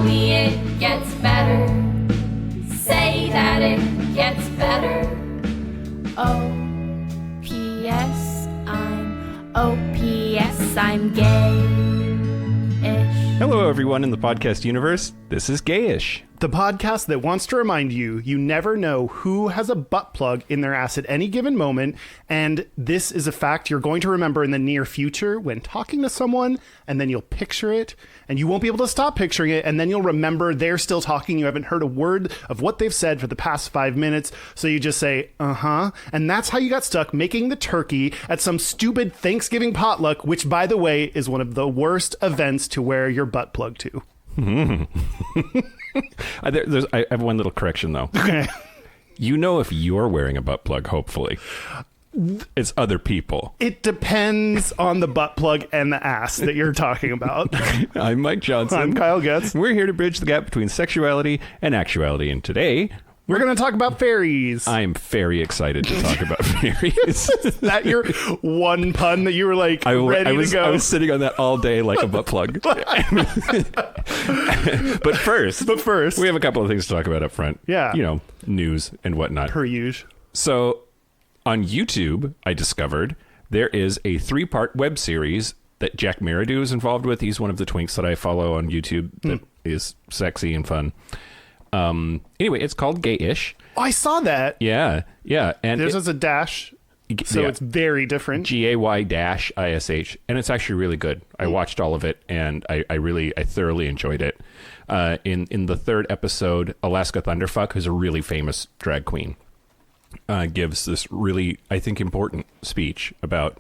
me it gets better. Say that it gets better. O.P.S. I'm gay-ish. Hello, everyone in the podcast universe. This is Gayish. The podcast that wants to remind you, you never know who has a butt plug in their ass at any given moment. And this is a fact you're going to remember in the near future when talking to someone, and then you'll picture it, and you won't be able to stop picturing it, and then you'll remember they're still talking. You haven't heard a word of what they've said for the past 5 minutes, so you just say, uh-huh. And that's how you got stuck making the turkey at some stupid Thanksgiving potluck, which, by the way, is one of the worst events to wear your butt plug to. I have one little correction, though. Okay. You know if you're wearing a butt plug, hopefully. It's other people. It depends on the butt plug and the ass that you're talking about. I'm Mike Johnson. I'm Kyle Getz. We're here to bridge the gap between sexuality and actuality. And today, we're going to talk about fairies. I'm very excited to talk about fairies. Is that your one pun that you were like ready to go? I was sitting on that all day like a butt plug. But first, we have a couple of things to talk about up front. Yeah. You know, news and whatnot. Per usual. So on YouTube, I discovered there is a 3-part web series that Jack Meridew is involved with. He's one of the twinks that I follow on YouTube that is sexy and fun. Anyway, it's called Gayish. Oh, I saw that. Yeah. And there's a dash, so it's very different. GAY-ISH, and it's actually really good. I watched all of it, and I thoroughly enjoyed it. In the 3rd episode, Alaska Thunderfuck, who's a really famous drag queen, gives this really, I think, important speech about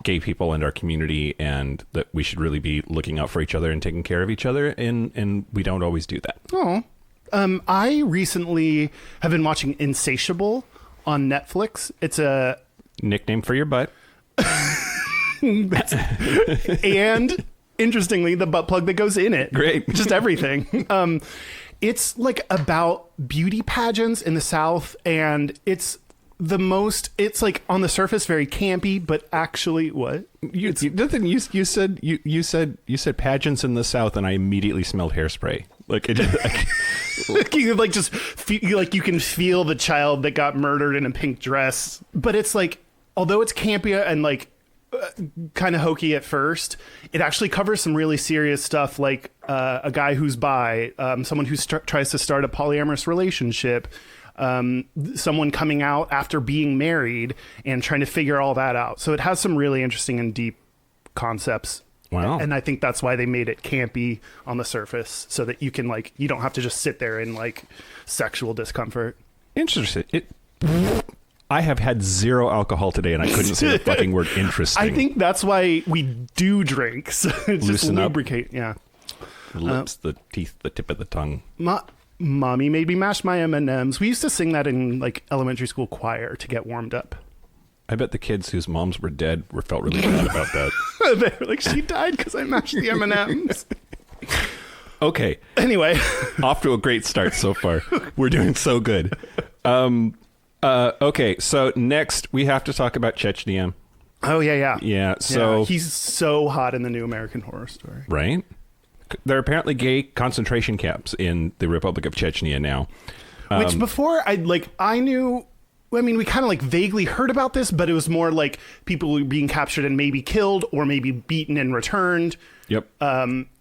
gay people and our community, and that we should really be looking out for each other and taking care of each other, and we don't always do that. Oh. I recently have been watching Insatiable on Netflix. It's a nickname for your butt. And interestingly, the butt plug that goes in it. Great. Just everything. It's like about beauty pageants in the South, and it's like on the surface very campy, but actually what? You said pageants in the South, and I immediately smelled hairspray. Like it just, you like just feel, like you can feel the child that got murdered in a pink dress. But it's like, although it's campy and like kind of hokey at first, it actually covers some really serious stuff, like a guy who's bi, someone who tries to start a polyamorous relationship, someone coming out after being married and trying to figure all that out. So it has some really interesting and deep concepts. Wow. And I think that's why they made it campy on the surface, so that you can like, you don't have to just sit there in like sexual discomfort. Interesting. I have had 0 alcohol today, and I couldn't say the fucking word interesting. I think that's why we do drink. So it's just lubricate. Yeah. The lips, the teeth, the tip of the tongue. Mommy made me mash my M&Ms. We used to sing that in like elementary school choir to get warmed up. I bet the kids whose moms were dead felt really bad about that. They were like, she died because I mashed the M&Ms. Okay. Anyway. Off to a great start so far. We're doing so good. Okay, so next we have to talk about Chechnya. Oh, yeah. Yeah, so... Yeah, he's so hot in the new American Horror Story. Right? There are apparently gay concentration camps in the Republic of Chechnya now. Which before, I knew... I mean, we kind of like vaguely heard about this, but it was more like people were being captured and maybe killed or maybe beaten and returned. Yep.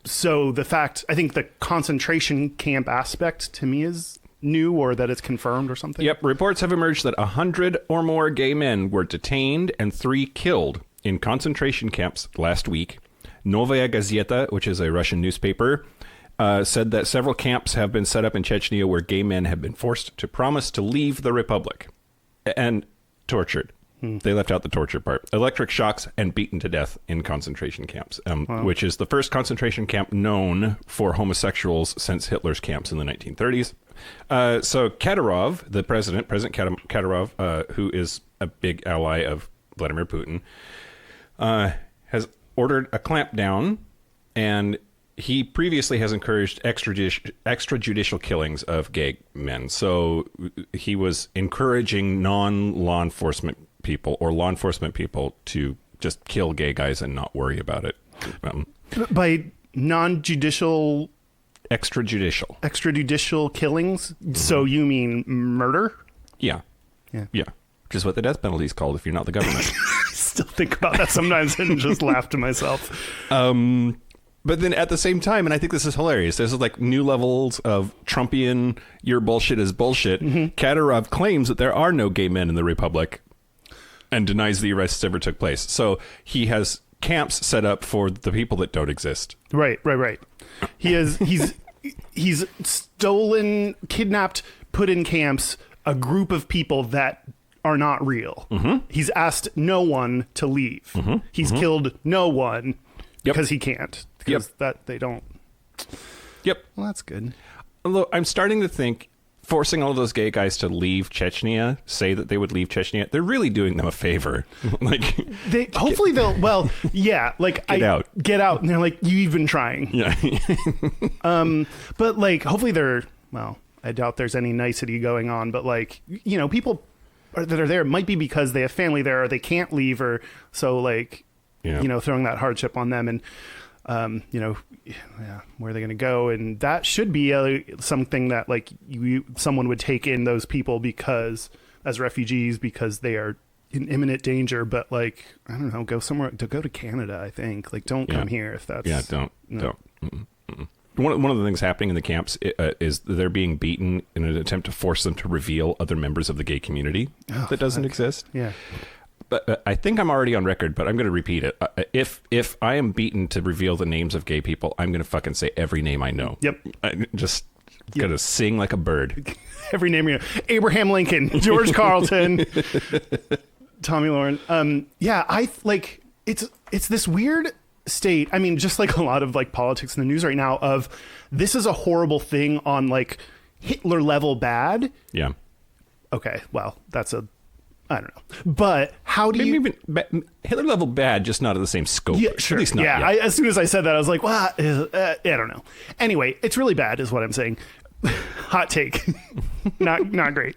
So I think the concentration camp aspect to me is new, or that it's confirmed or something. Yep. Reports have emerged that 100 or more gay men were detained and 3 killed in concentration camps last week. Novaya Gazeta, which is a Russian newspaper, said that several camps have been set up in Chechnya where gay men have been forced to promise to leave the republic. And tortured. They left out the torture part. Electric shocks and beaten to death in concentration camps, which is the first concentration camp known for homosexuals since Hitler's camps in the 1930s. So Kadyrov, President Kadyrov, who is a big ally of Vladimir Putin, has ordered a clampdown, and he previously has encouraged extrajudicial killings of gay men. So he was encouraging non-law enforcement people or law enforcement people to just kill gay guys and not worry about it. By non-judicial extrajudicial. Extrajudicial killings. So you mean murder? Yeah. Yeah. Which is what the death penalty is called if you're not the government. I still think about that sometimes and just laugh to myself. But then at the same time, and I think this is hilarious, there's like new levels of Trumpian, your bullshit is bullshit. Kadyrov claims that there are no gay men in the Republic and denies the arrests ever took place. So he has camps set up for the people that don't exist. Right. He's stolen, kidnapped, put in camps a group of people that are not real. He's asked no one to leave. He's killed no one because he can't. Because that they don't. Yep. Well, that's good. Although I'm starting to think forcing all those gay guys to leave Chechnya, say that they would leave Chechnya, they're really doing them a favor. Like, hopefully they'll. Well, yeah. Like get out, and they're like, you've been trying. Yeah. But like, hopefully they're. Well, I doubt there's any nicety going on. But like, people that are there might be because they have family there, or they can't leave, or so like, throwing that hardship on them and. Where are they going to go? And that should be something that like someone would take in those people because as refugees, because they are in imminent danger. But like, I don't know, go somewhere to go to Canada. I think like, don't come here if that's don't. One of the things happening in the camps is they're being beaten in an attempt to force them to reveal other members of the gay community that doesn't exist. Yeah. But I think I'm already on record, but I'm going to repeat it. If I am beaten to reveal the names of gay people, I'm going to fucking say every name I know. Yep. I'm just going to sing like a bird. Every name you know. Abraham Lincoln, George Carlton, Tommy Lauren. I like it's this weird state. I mean, just like a lot of like politics in the news right now of this is a horrible thing on like Hitler level bad. Yeah. Okay. Well, I don't know. But how do you... Hitler level bad, just not at the same scope. Yeah, sure. At least not yet. As soon as I said that, I was like, well, I don't know. Anyway, it's really bad is what I'm saying. Hot take. not great.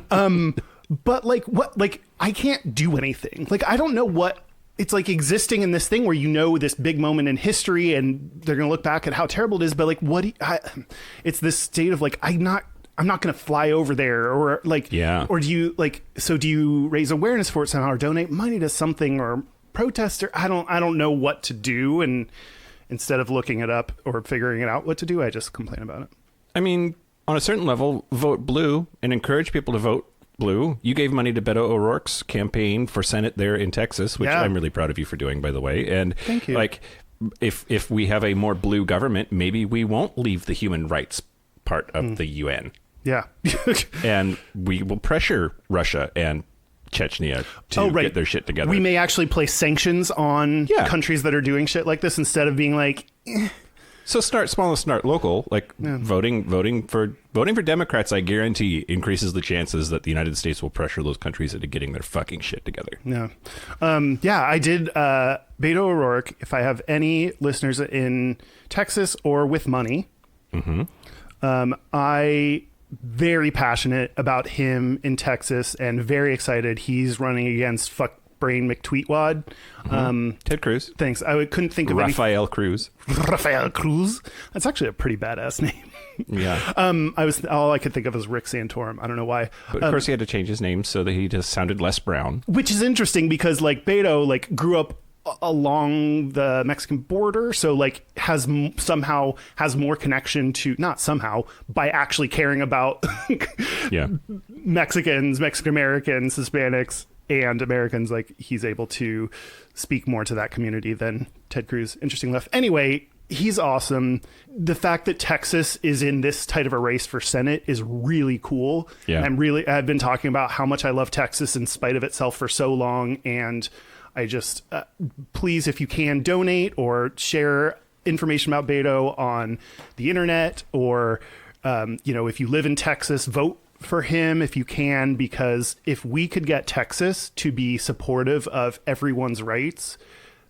But like, what? Like, I can't do anything. Like, I don't know what... It's like existing in this thing where this big moment in history and they're going to look back at how terrible it is. But like, it's this state of like, I'm not going to fly over there or like, or do you raise awareness for it somehow or donate money to something or protest or I don't know what to do. And instead of looking it up or figuring it out what to do, I just complain about it. I mean, on a certain level, vote blue and encourage people to vote blue. You gave money to Beto O'Rourke's campaign for Senate there in Texas, which I'm really proud of you for doing, by the way. And thank you. Like, if we have a more blue government, maybe we won't leave the human rights part of the UN. Yeah. And we will pressure Russia and Chechnya to get their shit together. We may actually place sanctions on countries that are doing shit like this instead of being like... So start small and start local. Like voting for Democrats, I guarantee increases the chances that the United States will pressure those countries into getting their fucking shit together. Yeah. I did Beto O'Rourke. If I have any listeners in Texas or with money, I... very passionate about him in Texas and very excited. He's running against Fuckbrain McTweetwad. Ted Cruz. Thanks. I couldn't think of Rafael Cruz. Rafael Cruz. That's actually a pretty badass name. Yeah. All I could think of was Rick Santorum. I don't know why. But of course he had to change his name so that he just sounded less brown. Which is interesting because like Beto like grew up along the Mexican border, so like somehow has more connection to, not somehow, by actually caring about Mexicans, Mexican Americans, Hispanics, and Americans. Like he's able to speak more to that community than Ted Cruz. Interesting left. Anyway, he's awesome. The fact that Texas is in this tight of a race for Senate is really cool. Yeah. I've been talking about how much I love Texas in spite of itself for so long, and I just, please, if you can, donate or share information about Beto on the internet or, if you live in Texas, vote for him if you can, because if we could get Texas to be supportive of everyone's rights,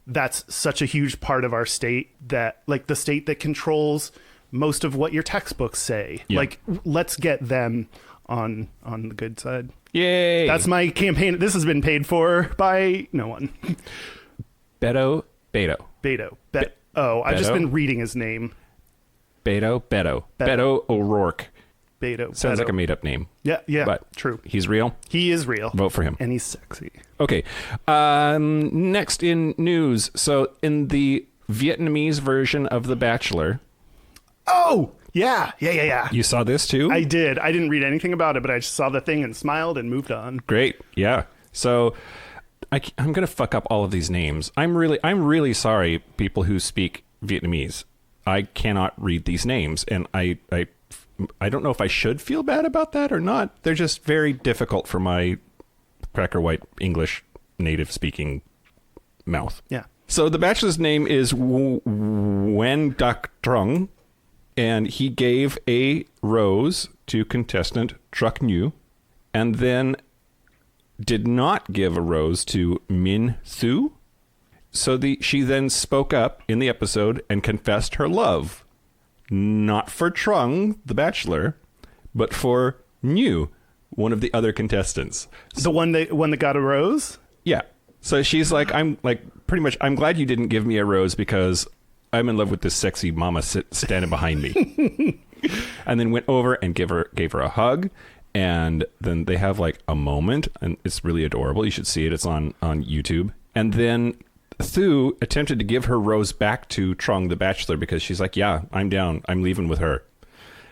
that's such a huge part of our state that, like, the state that controls most of what your textbooks say. Yeah. Like, let's get them on the good side. Yay! That's my campaign. This has been paid for by no one. Beto. I've just been reading his name. Beto O'Rourke. Sounds like a made-up name. Yeah, but true. He's real? He is real. Vote for him. And he's sexy. Okay. Next in news. So in the Vietnamese version of The Bachelor. Oh, yeah. You saw this too? I did. I didn't read anything about it, but I just saw the thing and smiled and moved on. Great. Yeah. So I'm going to fuck up all of these names. I'm really sorry, people who speak Vietnamese. I cannot read these names, and I don't know if I should feel bad about that or not. They're just very difficult for my cracker white English native speaking mouth. Yeah. So the bachelor's name is Nguyen Duc Trung, and he gave a rose to contestant Truc Nhu, and then did not give a rose to Min Thu. So she then spoke up in the episode and confessed her love. Not for Trung, the bachelor, but for Nhu, one of the other contestants. The one that got a rose? Yeah. So she's like, I'm glad you didn't give me a rose because I'm in love with this sexy mama standing behind me. And then went over and gave her a hug. And then they have like a moment, and it's really adorable. You should see it. It's on YouTube. And then Thu attempted to give her rose back to Trung, the bachelor, because she's like, yeah, I'm down. I'm leaving with her.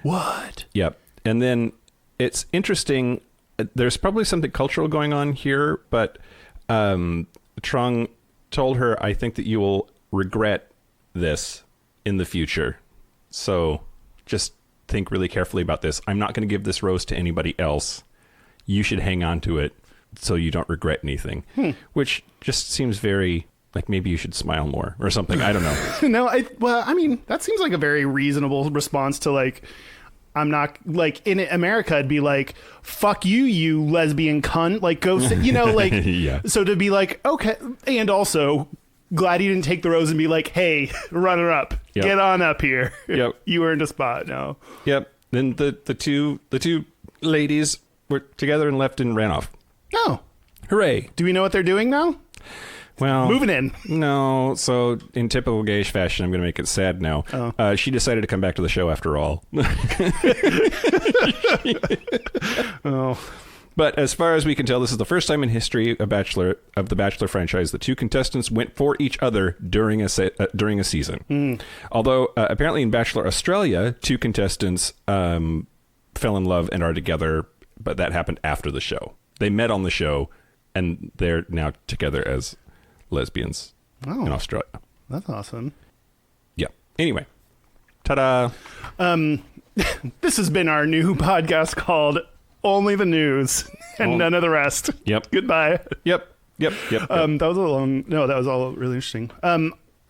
What? Yep. And then it's interesting. There's probably something cultural going on here, but Trung told her, I think that you will regret this in the future. So just think really carefully about this. I'm not going to give this rose to anybody else. You should hang on to it so you don't regret anything, which just seems very like maybe you should smile more or something. I don't know. No, I mean, that seems like a very reasonable response to like, I'm not like in America, I'd be like, fuck you, you lesbian cunt. Like go, like, yeah. So to be like, okay. And also glad you didn't take the rose and be like, hey, runner up, get on up here. Yep. You earned a spot. No. Yep. Then the two ladies were together and left and ran off. Oh, hooray. Do we know what they're doing now? Well, moving in. No. So in typical Gayish fashion, I'm going to make it sad now. Oh. She decided to come back to the show after all. Oh. But as far as we can tell, this is the first time in history of the Bachelor franchise that two contestants went for each other during a season. Although apparently in Bachelor Australia, two contestants fell in love and are together, but that happened after the show. They met on the show, and they're now together as lesbians in Australia. That's awesome. Yeah. Anyway, ta-da. This has been our new podcast called Only the News and None of the Rest. Yep. Goodbye. Yep. That was all really interesting.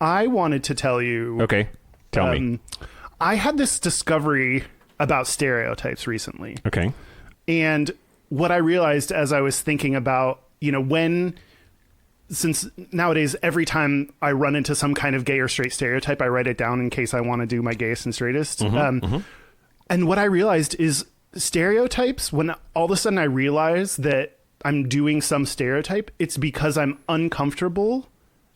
I wanted to tell you. Okay. Tell me. I had this discovery about stereotypes recently. Okay. And what I realized as I was thinking about, since nowadays, every time I run into some kind of gay or straight stereotype, I write it down in case I want to do my gayest and straightest. And what I realized is stereotypes, when all of a sudden I realize that I'm doing some stereotype, it's because I'm uncomfortable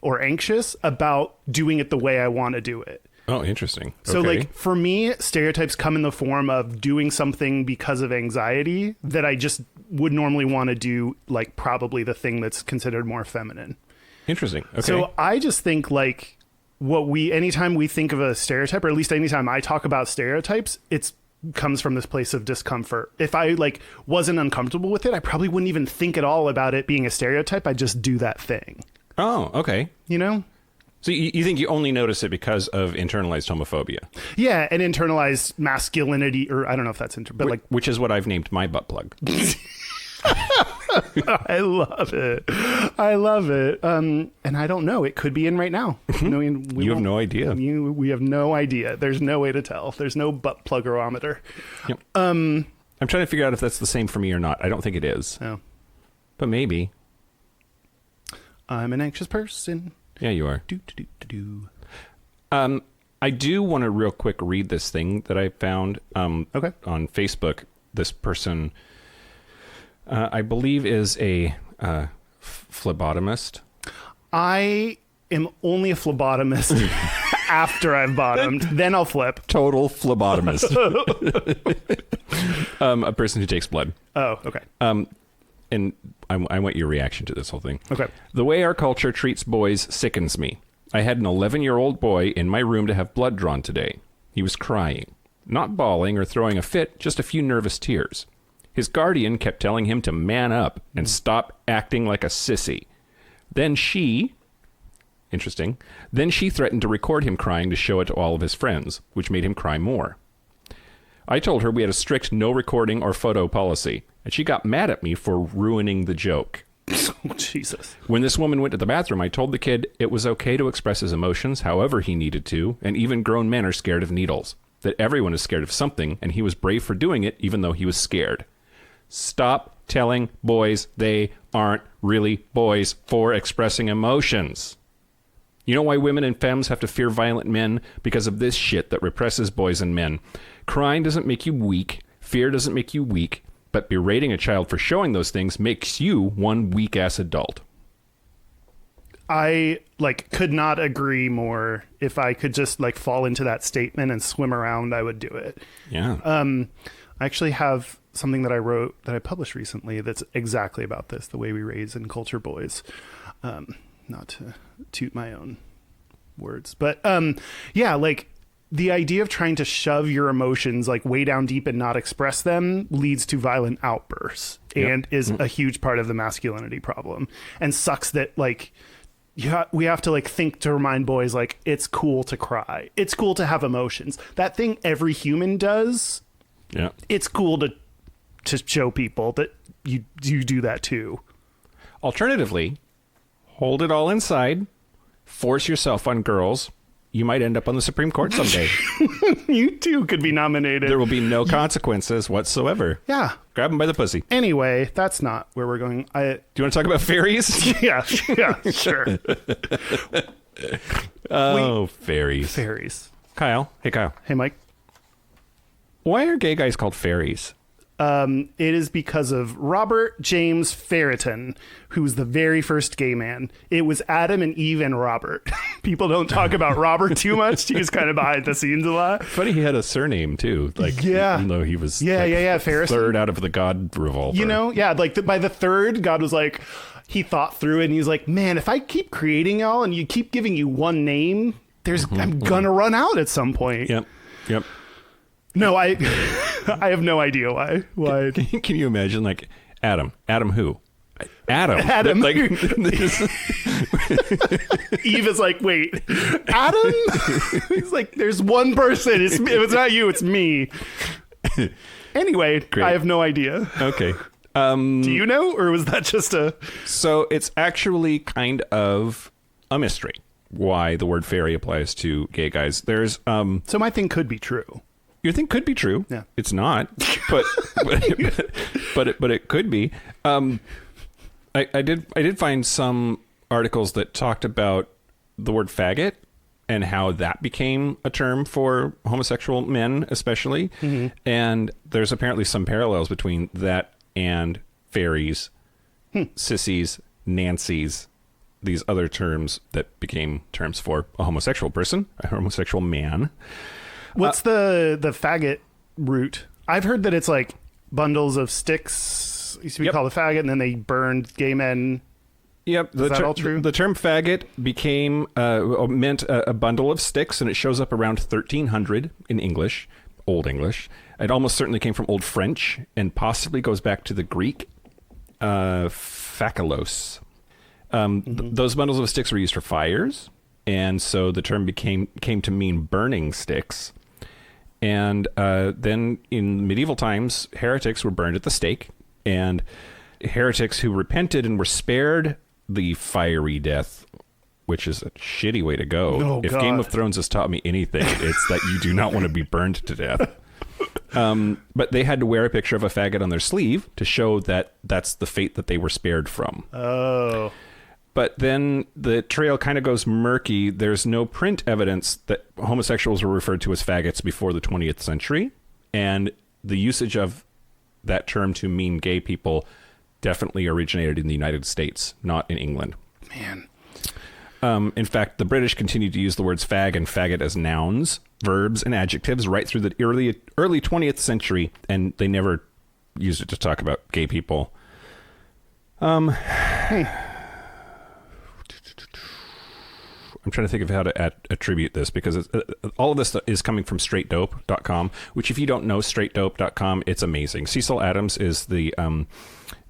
or anxious about doing it the way I want to do it. Oh, interesting. So okay. like for me, stereotypes come in the form of doing something because of anxiety that I just would normally want to do, like probably the thing that's considered more feminine. Interesting. Okay. So I just think like anytime we think of a stereotype, or at least anytime I talk about stereotypes, it's comes from this place of discomfort. If I like wasn't uncomfortable with it, I probably wouldn't even think at all about it being a stereotype. I'd just do that thing. Oh, okay. So you think you only notice it because of internalized homophobia? Yeah, and internalized masculinity, or I don't know if that's but like, which is what I've named my butt plug. I love it. And I don't know. It could be in right now. You have no idea. We have no idea. There's no way to tell. There's no butt pluggerometer. Yep. I'm trying to figure out if that's the same for me or not. I don't think it is. Oh. But maybe. I'm an anxious person. Yeah, you are. I do want to real quick read this thing that I found on Facebook. This person, I believe, is a phlebotomist. I am only a phlebotomist after I've bottomed. Then I'll flip. Total phlebotomist. A person who takes blood. Oh, okay. And I want your reaction to this whole thing. Okay. The way our culture treats boys sickens me. I had an 11-year-old boy in my room to have blood drawn today. He was crying. Not bawling or throwing a fit, just a few nervous tears. His guardian kept telling him to man up and stop acting like a sissy. Then she threatened to record him crying to show it to all of his friends, which made him cry more. I told her we had a strict no recording or photo policy, and she got mad at me for ruining the joke. Oh, Jesus. When this woman went to the bathroom, I told the kid it was okay to express his emotions however he needed to, and even grown men are scared of needles. That everyone is scared of something, and he was brave for doing it even though he was scared. Stop telling boys they aren't really boys for expressing emotions. You know why women and femmes have to fear violent men? Because of this shit that represses boys and men. Crying doesn't make you weak. Fear doesn't make you weak. But berating a child for showing those things makes you one weak-ass adult. I could not agree more. If I could just fall into that statement and swim around, I would do it. Yeah. I actually have something that I wrote that I published recently that's exactly about this, the way we raise and culture boys. Not to toot my own words, but the idea of trying to shove your emotions way down deep and not express them leads to violent outbursts and is a huge part of the masculinity problem, and sucks that we have to think to remind boys it's cool to cry, it's cool to have emotions, that thing every human does. Yeah, it's cool to show people that you do that too. Alternatively, hold it all inside, force yourself on girls. You might end up on the Supreme Court someday. You too could be nominated. There will be no consequences whatsoever. Yeah. Grab them by the pussy. Anyway, that's not where we're going. Do you want to talk about fairies? Yeah, sure. Fairies. Fairies. Kyle. Hey, Kyle. Hey, Mike. Why are gay guys called fairies? It is because of Robert James Ferreton, who was the very first gay man. It was Adam and Eve and Robert. People don't talk about Robert too much. He's kind of behind the scenes a lot. Funny, he had a surname too. Even though he was Ferris. third out of the God revolver. By the third, God was he thought through it and he was like, man, if I keep creating y'all and you keep giving you one name, I'm gonna run out at some point. Yep. No, I have no idea why. Can you imagine Adam? Adam who? Adam. Adam. Eve is wait, Adam? He's there's one person. If it's not you, it's me. Anyway, great. I have no idea. Okay. Do you know, or was that just a... So it's actually kind of a mystery why the word fairy applies to gay guys. There's So my thing could be true. Your thing could be true. Yeah. It's not, but it could be. I did find some articles that talked about the word faggot and how that became a term for homosexual men, especially. Mm-hmm. And there's apparently some parallels between that and fairies, sissies, Nancy's, these other terms that became terms for a homosexual person, a homosexual man. What's the faggot root? I've heard that it's bundles of sticks used to be called a faggot, and then they burned gay men. Yep. Is that all true? The term faggot meant a bundle of sticks, and it shows up around 1300 in English, Old English. It almost certainly came from Old French and possibly goes back to the Greek, fakalos. Those bundles of sticks were used for fires, and so the term came to mean burning sticks. And then in medieval times, heretics were burned at the stake, and heretics who repented and were spared the fiery death, which is a shitty way to go. Oh, if God. Game of Thrones has taught me anything, it's that you do not want to be burned to death. But they had to wear a picture of a faggot on their sleeve to show that that's the fate that they were spared from. Oh. But then the trail kind of goes murky. There's no print evidence that homosexuals were referred to as faggots before the 20th century. And the usage of that term to mean gay people definitely originated in the United States, not in England. Man. In fact, the British continued to use the words fag and faggot as nouns, verbs, and adjectives right through the early 20th century, and they never used it to talk about gay people. I'm trying to think of how to attribute this, because all of this is coming from straightdope.com, which, if you don't know straightdope.com, it's amazing. Cecil Adams is the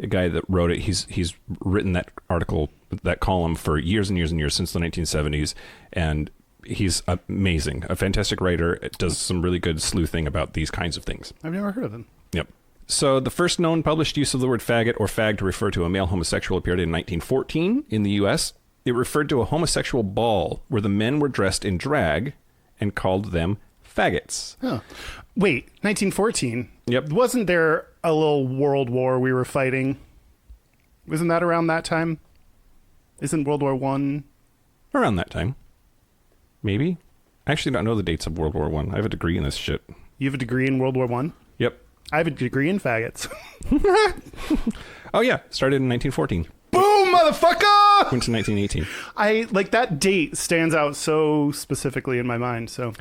guy that wrote it. He's written that article, that column, for years and years and years, since the 1970s, and he's amazing. A fantastic writer. It does some really good sleuthing about these kinds of things. I've never heard of him. Yep. So the first known published use of the word faggot or fag to refer to a male homosexual appeared in 1914 in the U.S. It referred to a homosexual ball where the men were dressed in drag and called them faggots. Oh. Wait, 1914? Yep. Wasn't there a little world war we were fighting? Wasn't that around that time? Isn't World War One? Around that time. Maybe. I actually don't know the dates of World War One. I have a degree in this shit. You have a degree in World War One? Yep. I have a degree in faggots. Oh, yeah. Started in 1914. Boom, motherfucker! Went to 1918. I like that date stands out so specifically in my mind. So,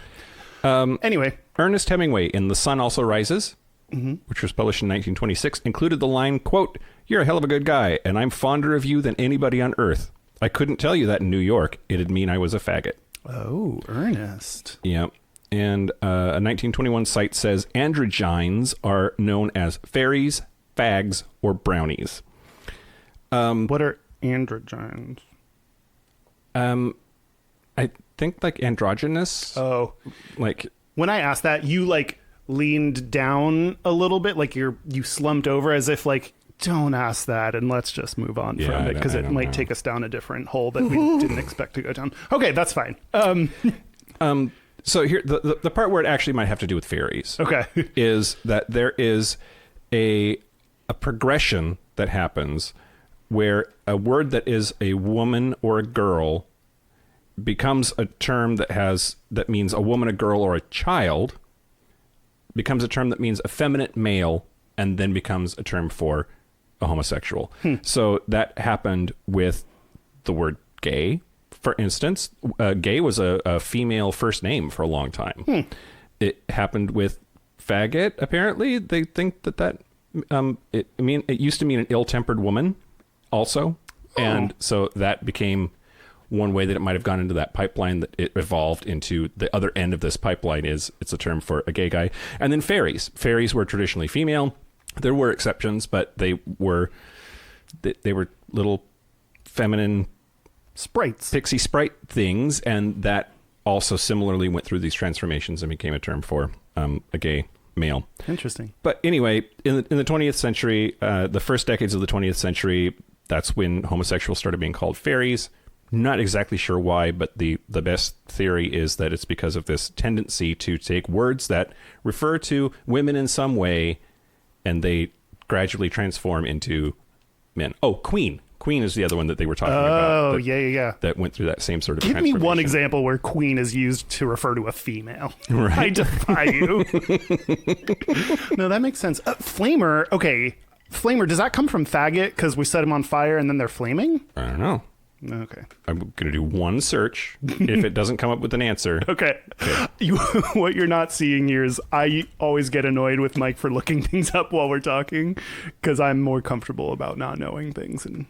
anyway, Ernest Hemingway in The Sun Also Rises, which was published in 1926, included the line, quote, "You're a hell of a good guy, and I'm fonder of you than anybody on earth. I couldn't tell you that in New York. It'd mean I was a faggot." Oh, Ernest. Yep. And a 1921 site says androgynes are known as fairies, fags, or brownies. What are androgynes? I think like androgynous. Oh, Like, when I asked that, you like leaned down a little bit, like you slumped over, as if like, don't ask that, and let's just move on Yeah, from it, because I it don't might know. take us down a different hole that we didn't expect to go down. Okay, that's fine. so here, the part where it actually might have to do with fairies. Okay. Is that there is a progression that happens where a word that is a woman or a girl becomes a term that means a woman, a girl, or a child, becomes a term that means effeminate male, and then becomes a term for a homosexual. So that happened with the word gay. For instance, gay was a female first name for a long time. It happened with faggot. Apparently, they think that it used to mean an ill-tempered woman also. And so that became one way that it might have gone into that pipeline, that it evolved into the other end of this pipeline it's a term for a gay guy. And then fairies. Fairies were traditionally female. There were exceptions, but they were little feminine Sprites. pixie sprite things, and that also similarly went through these transformations and became a term for a gay male. Interesting. But anyway, in the 20th century, the first decades of the 20th century, that's when homosexuals started being called fairies. Not exactly sure why, but the best theory is that it's because of this tendency to take words that refer to women in some way, and they gradually transform into men. Oh, queen. Queen is the other one that they were talking about. Oh, yeah. That went through that same sort of Give me one transformation. example where queen is used to refer to a female. Right. I defy you. No, that makes sense. Flamer. Okay. Flamer, does that come from faggot because we set them on fire and then they're flaming? I don't know. Okay. I'm going to do one search. If it doesn't come up with an answer. Okay. What you're not seeing here is I always get annoyed with Mike for looking things up while we're talking, because I'm more comfortable about not knowing things and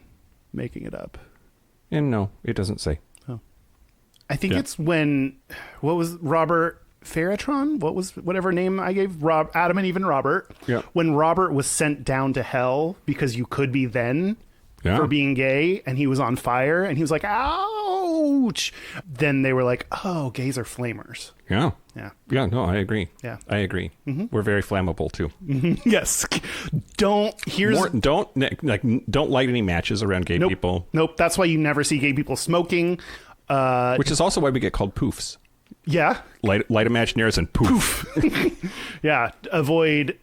making it up. And no, it doesn't say. I think it's when, what was Robert Ferratron? What was whatever name I gave Adam and Eve and Robert? Yeah. When Robert was sent down to hell because you could be then for being gay, and he was on fire, and he was like, ouch. Then they were like, oh, gays are flamers. Yeah. Yeah. Yeah, no, I agree. Yeah. I agree. We're very flammable too. Yes. Don't light any matches around gay people. Nope. That's why you never see gay people smoking. Which is also why we get called poofs. Yeah. Light a match near us and poof. Yeah. Avoid,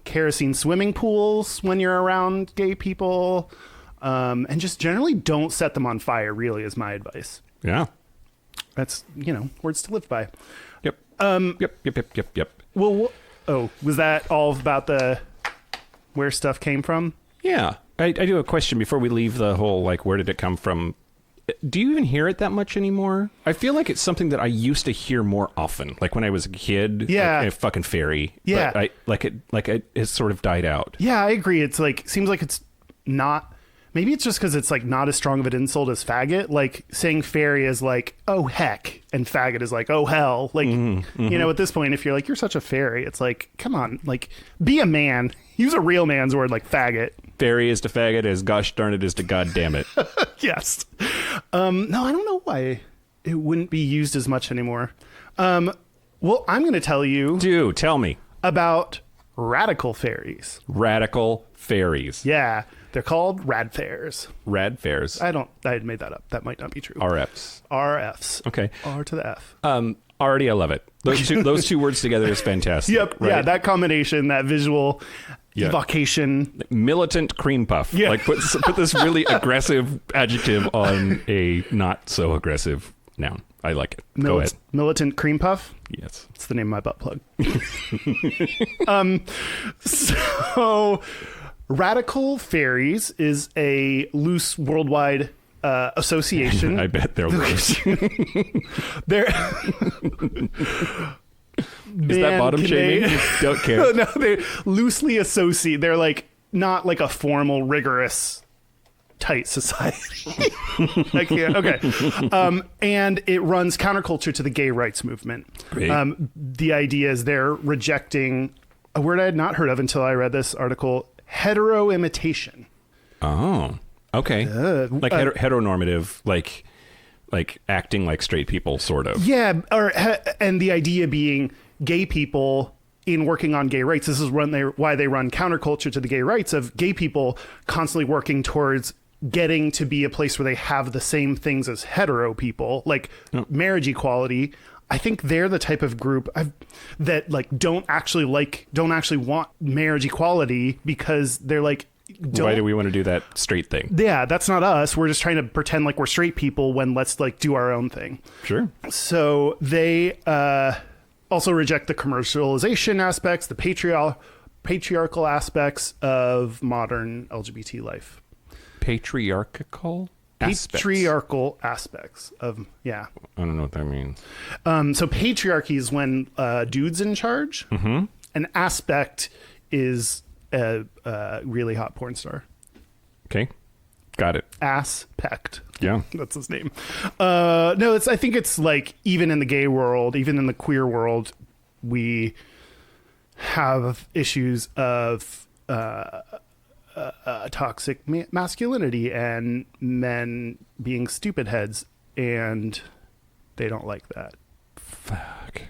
kerosene swimming pools when you're around gay people. And just generally don't set them on fire, really, is my advice. Yeah. That's, words to live by. Yep. Yep. Well, was that all about where stuff came from? Yeah. I do have a question before we leave the whole, where did it come from Do you even hear it that much anymore? I feel like it's something that I used to hear more often. Like when I was a kid. Yeah. Like a fucking fairy. Yeah. But it sort of died out. Yeah, I agree. It's like, seems like it's not, maybe it's just because it's like not as strong of an insult as faggot. Like saying fairy is like, oh heck, and faggot is like, oh hell. Like, you know, at this point, if you're like, you're such a fairy, it's like, come on, like, be a man. Use a real man's word like faggot. Fairy is to faggot as gosh darn it is to god damn it. Yes. No, I don't know why it wouldn't be used as much anymore. Well, I'm going to tell you. Do tell me about radical fairies. Radical fairies. Yeah. They're called rad fairs. Rad fairs. I made that up. That might not be true. RFs. RFs. Okay. R to the F. Already I love it. Those two words together is fantastic. Yep. Right? Yeah, that combination, that visual evocation. Militant cream puff. Yeah. Like put this really aggressive adjective on a not so aggressive noun. I like it. Go ahead. Militant cream puff. Yes. It's the name of my butt plug. So Radical Fairies is a loose worldwide association. I bet they're worse. They're Is that bottom shaming? Don't care. No, they loosely associate. They're like not like a formal, rigorous, tight society. I can't. Okay. And it runs counterculture to the gay rights movement. Great. The idea is they're rejecting a word I had not heard of until I read this article: hetero imitation. Oh, okay. Like heteronormative, like acting like straight people, sort of. Yeah, and the idea being gay people in working on gay rights. This is why they run counterculture to the gay rights of gay people constantly working towards getting to be a place where they have the same things as hetero people, like marriage equality. I think they're the type of group that like don't actually want marriage equality because they're like, why do we want to do that straight thing? Yeah, that's not us. We're just trying to pretend like we're straight people when let's like do our own thing. Sure. So they also reject the commercialization aspects, the patriarchal aspects of modern LGBT life. Patriarchal aspects? Patriarchal aspects of, yeah. I don't know what that means. So patriarchy is when dude's in charge. Mm-hmm. An aspect is a really hot porn star. Okay. Got it. Aspect. Yeah. That's his name. No, I think it's like even in the gay world, even in the queer world, we have issues of toxic masculinity and men being stupid heads, and they don't like that. Fuck.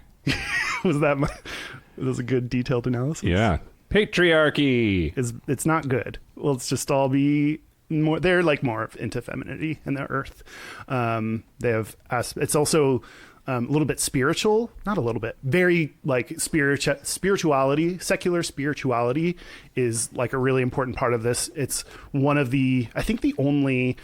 Was a good detailed analysis? Yeah. Patriarchy. It's not good. Well, let's just all be more. They're like more into femininity and the earth. They have. It's also a little bit spiritual. Not a little bit. Very like spirituality. Secular spirituality is like a really important part of this. It's one of the. I think the only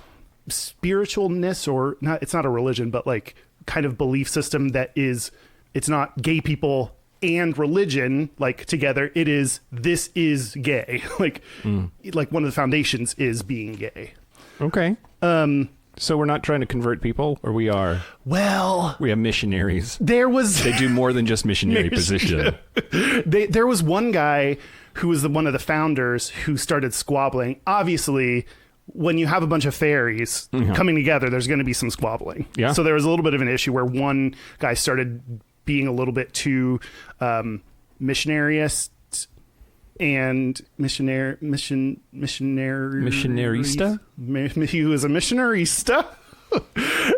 spiritualness or not. It's not a religion, but like kind of belief system that is. It's not gay people and religion like together. This is gay. like one of the foundations is being gay. Okay. So we're not trying to convert people, or we are? Well, we have missionaries. They do more than just missionary position. There was one guy who was one of the founders who started squabbling. Obviously, when you have a bunch of fairies coming together, there's going to be some squabbling. Yeah. So there was a little bit of an issue where one guy started being a little bit too missionarist and missionarista. He was a missionarista,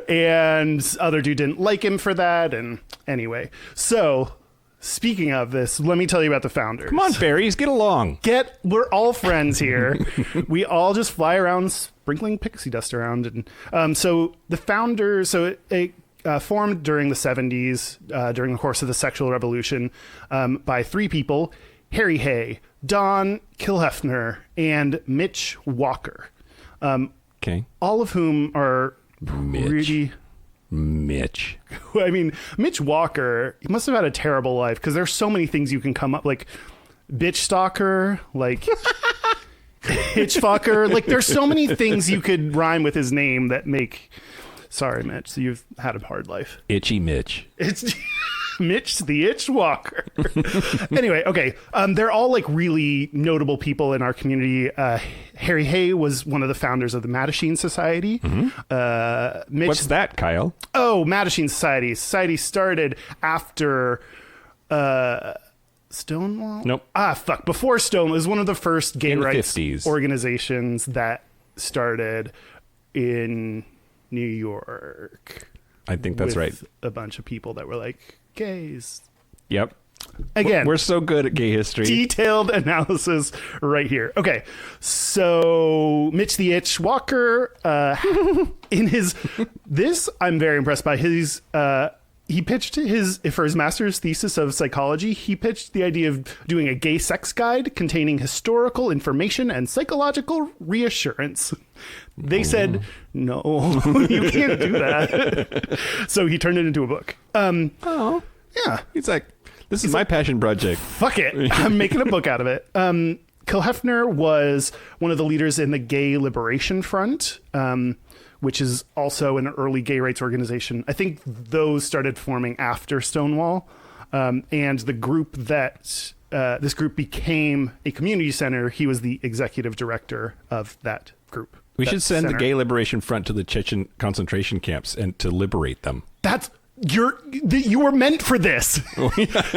and other dude didn't like him for that. And anyway, so speaking of this, let me tell you about the founders. Come on, fairies, get along. We're all friends here. We all just fly around sprinkling pixie dust around, and so the founders. So it formed during the 70s, during the course of the sexual revolution, by three people: Harry Hay, Don Kilhefner, and Mitch Walker. Okay. All of whom are pretty... Mitch. I mean, Mitch Walker, he must have had a terrible life, because there's so many things you can come up, like bitch stalker, like hitch fucker. Like there's so many things you could rhyme with his name that make... Sorry, Mitch. You've had a hard life. Itchy Mitch. It's Mitch the Itch Walker. Anyway, okay. They're all like really notable people in our community. Harry Hay was one of the founders of the Mattachine Society. Mitch, What's that, Kyle? Oh, Mattachine Society. Society started after Stonewall? Nope. Fuck. Before Stonewall. It was one of the first gay In the rights 50s. organizations that started in New York. I think that's right. With a bunch of people that were like, gays. Yep. Again, We're so good at gay history. detailed analysis right here. Okay, so Mitch the Itch Walker, in his this, I'm very impressed by his. He pitched for his master's thesis of psychology. He pitched the idea of doing a gay sex guide containing historical information and psychological reassurance. They said, no, you can't do that. So he turned it into a book. Yeah. He's like, this is my passion project. Fuck it. I'm making a book out of it. Kilhefner was one of the leaders in the Gay Liberation Front, which is also an early gay rights organization. I think those started forming after Stonewall. And the group that this group became a community center, he was the executive director of that group. We that should send center. the Gay Liberation Front to the Chechen concentration camps and to liberate them. You were meant for this.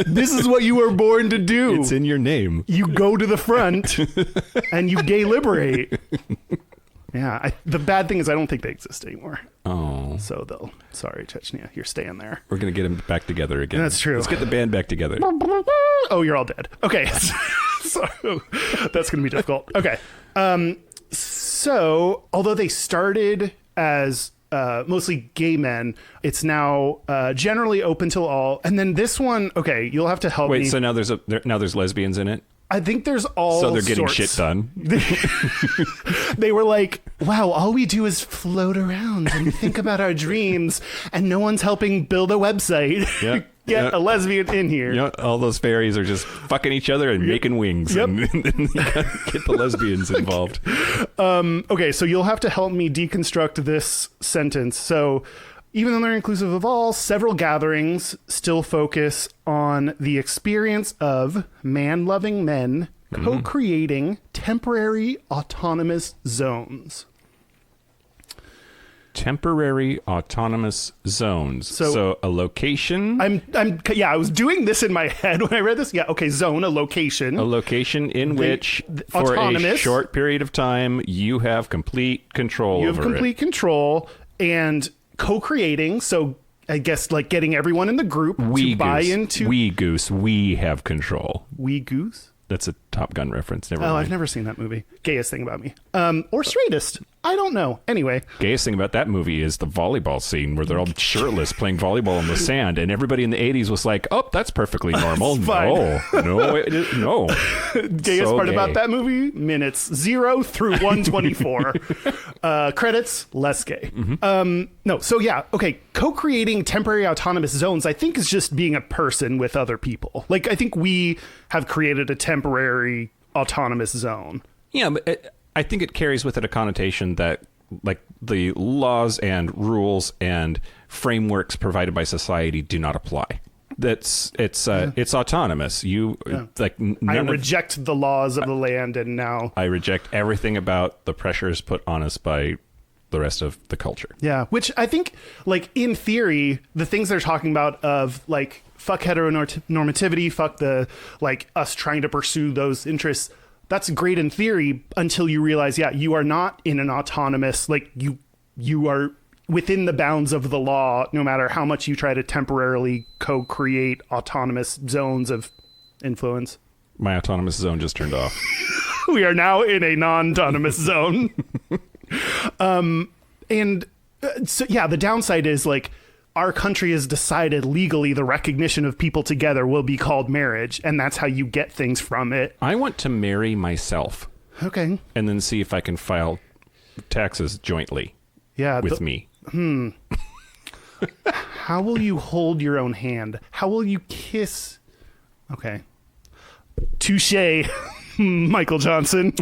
This is what you were born to do. It's in your name. You go to the front and you gay liberate. Yeah. The bad thing is I don't think they exist anymore. Oh. So sorry, Chechnya, you're staying there. We're going to get them back together again. That's true. Let's get the band back together. Oh, you're all dead. Okay. So that's going to be difficult. Okay. So although they started as mostly gay men, it's now generally open to all. And then this one, okay, you'll have to help me. Wait, so now there's lesbians in it? I think there's all So they're getting sorts. shit done. They were like, wow, all we do is float around and think about our dreams, and no one's helping build a website. Yeah. Get a lesbian in here. You know, all those fairies are just fucking each other and making wings. Yep. And then you gotta get the lesbians involved. Okay, so you'll have to help me deconstruct this sentence. So even though they're inclusive of all, several gatherings still focus on the experience of man-loving men co-creating temporary autonomous zones. Temporary autonomous zones. So a location. I was doing this in my head when I read this. Yeah, okay, zone, a location. A location in which, for autonomous. a short period of time, you have complete control over it. You have complete control and co-creating. So I guess like getting everyone in the group to buy into. We have control. Wee Goose? That's a Top Gun reference. Never Oh, mind. I've never seen that movie. Gayest thing about me. Or straightest. I don't know. Anyway. Gayest thing about that movie is the volleyball scene where they're all shirtless playing volleyball in the sand, and everybody in the 80s was like, "Oh, that's perfectly normal." Fine. No. Gayest So part gay. about that movie, minutes 0 through 124. Credits, less gay. No, so yeah, okay. Co-creating temporary autonomous zones, I think, is just being a person with other people. Like, I think we have created a temporary autonomous zone. Yeah, but I think it carries with it a connotation that, like, the laws and rules and frameworks provided by society do not apply. It's autonomous. I reject the laws of the land, and now I reject everything about the pressures put on us by the rest of the culture. yeah, which I think, like, in theory, the things they're talking about of like fuck heteronormativity, fuck the like us trying to pursue those interests. That's great in theory until you realize, yeah, you are not in an autonomous, like you are within the bounds of the law, no matter how much you try to temporarily co-create autonomous zones of influence. My autonomous zone just turned off. We are now in a non-autonomous zone. So yeah, the downside is like our country has decided legally the recognition of people together will be called marriage, and that's how you get things from it. I want to marry myself Okay. and then see if I can file taxes jointly Yeah. with me. How will you hold your own hand? How will you kiss? Okay. Touche. Michael Johnson.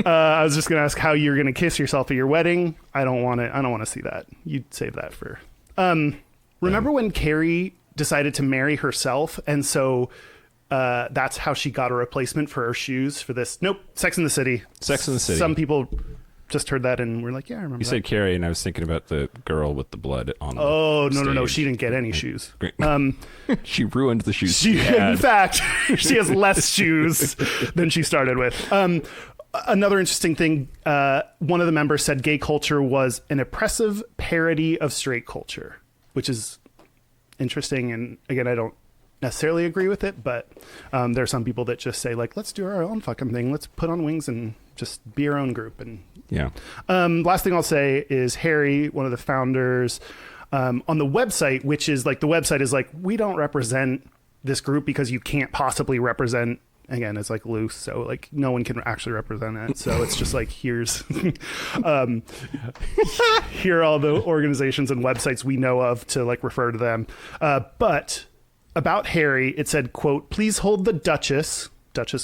I was just going to ask how you're going to kiss yourself at your wedding. I don't want to see that. You'd save that for. Remember when Carrie decided to marry herself, and so that's how she got a replacement for her shoes for this? Nope. Sex in the City. Sex in the City. Some people just heard that and were like, yeah, I remember. You said Carrie, and I was thinking about the girl with the blood on the no. stage. She didn't get any shoes. She ruined the shoes in fact, she has less shoes than she started with. Another interesting thing, one of the members said gay culture was an oppressive parody of straight culture, which is interesting. And again, I don't necessarily agree with it, but there are some people that just say, like, let's do our own fucking thing. Let's put on wings and just be our own group. And yeah. Last thing I'll say is Harry, one of the founders, on the website, which is like, the website is like, we don't represent this group because you can't possibly represent. Again, it's like loose, so like no one can actually represent it. So it's just like, here's here are all the organizations and websites we know of to like refer to them. But about Harry, it said, quote, please hold the Duchess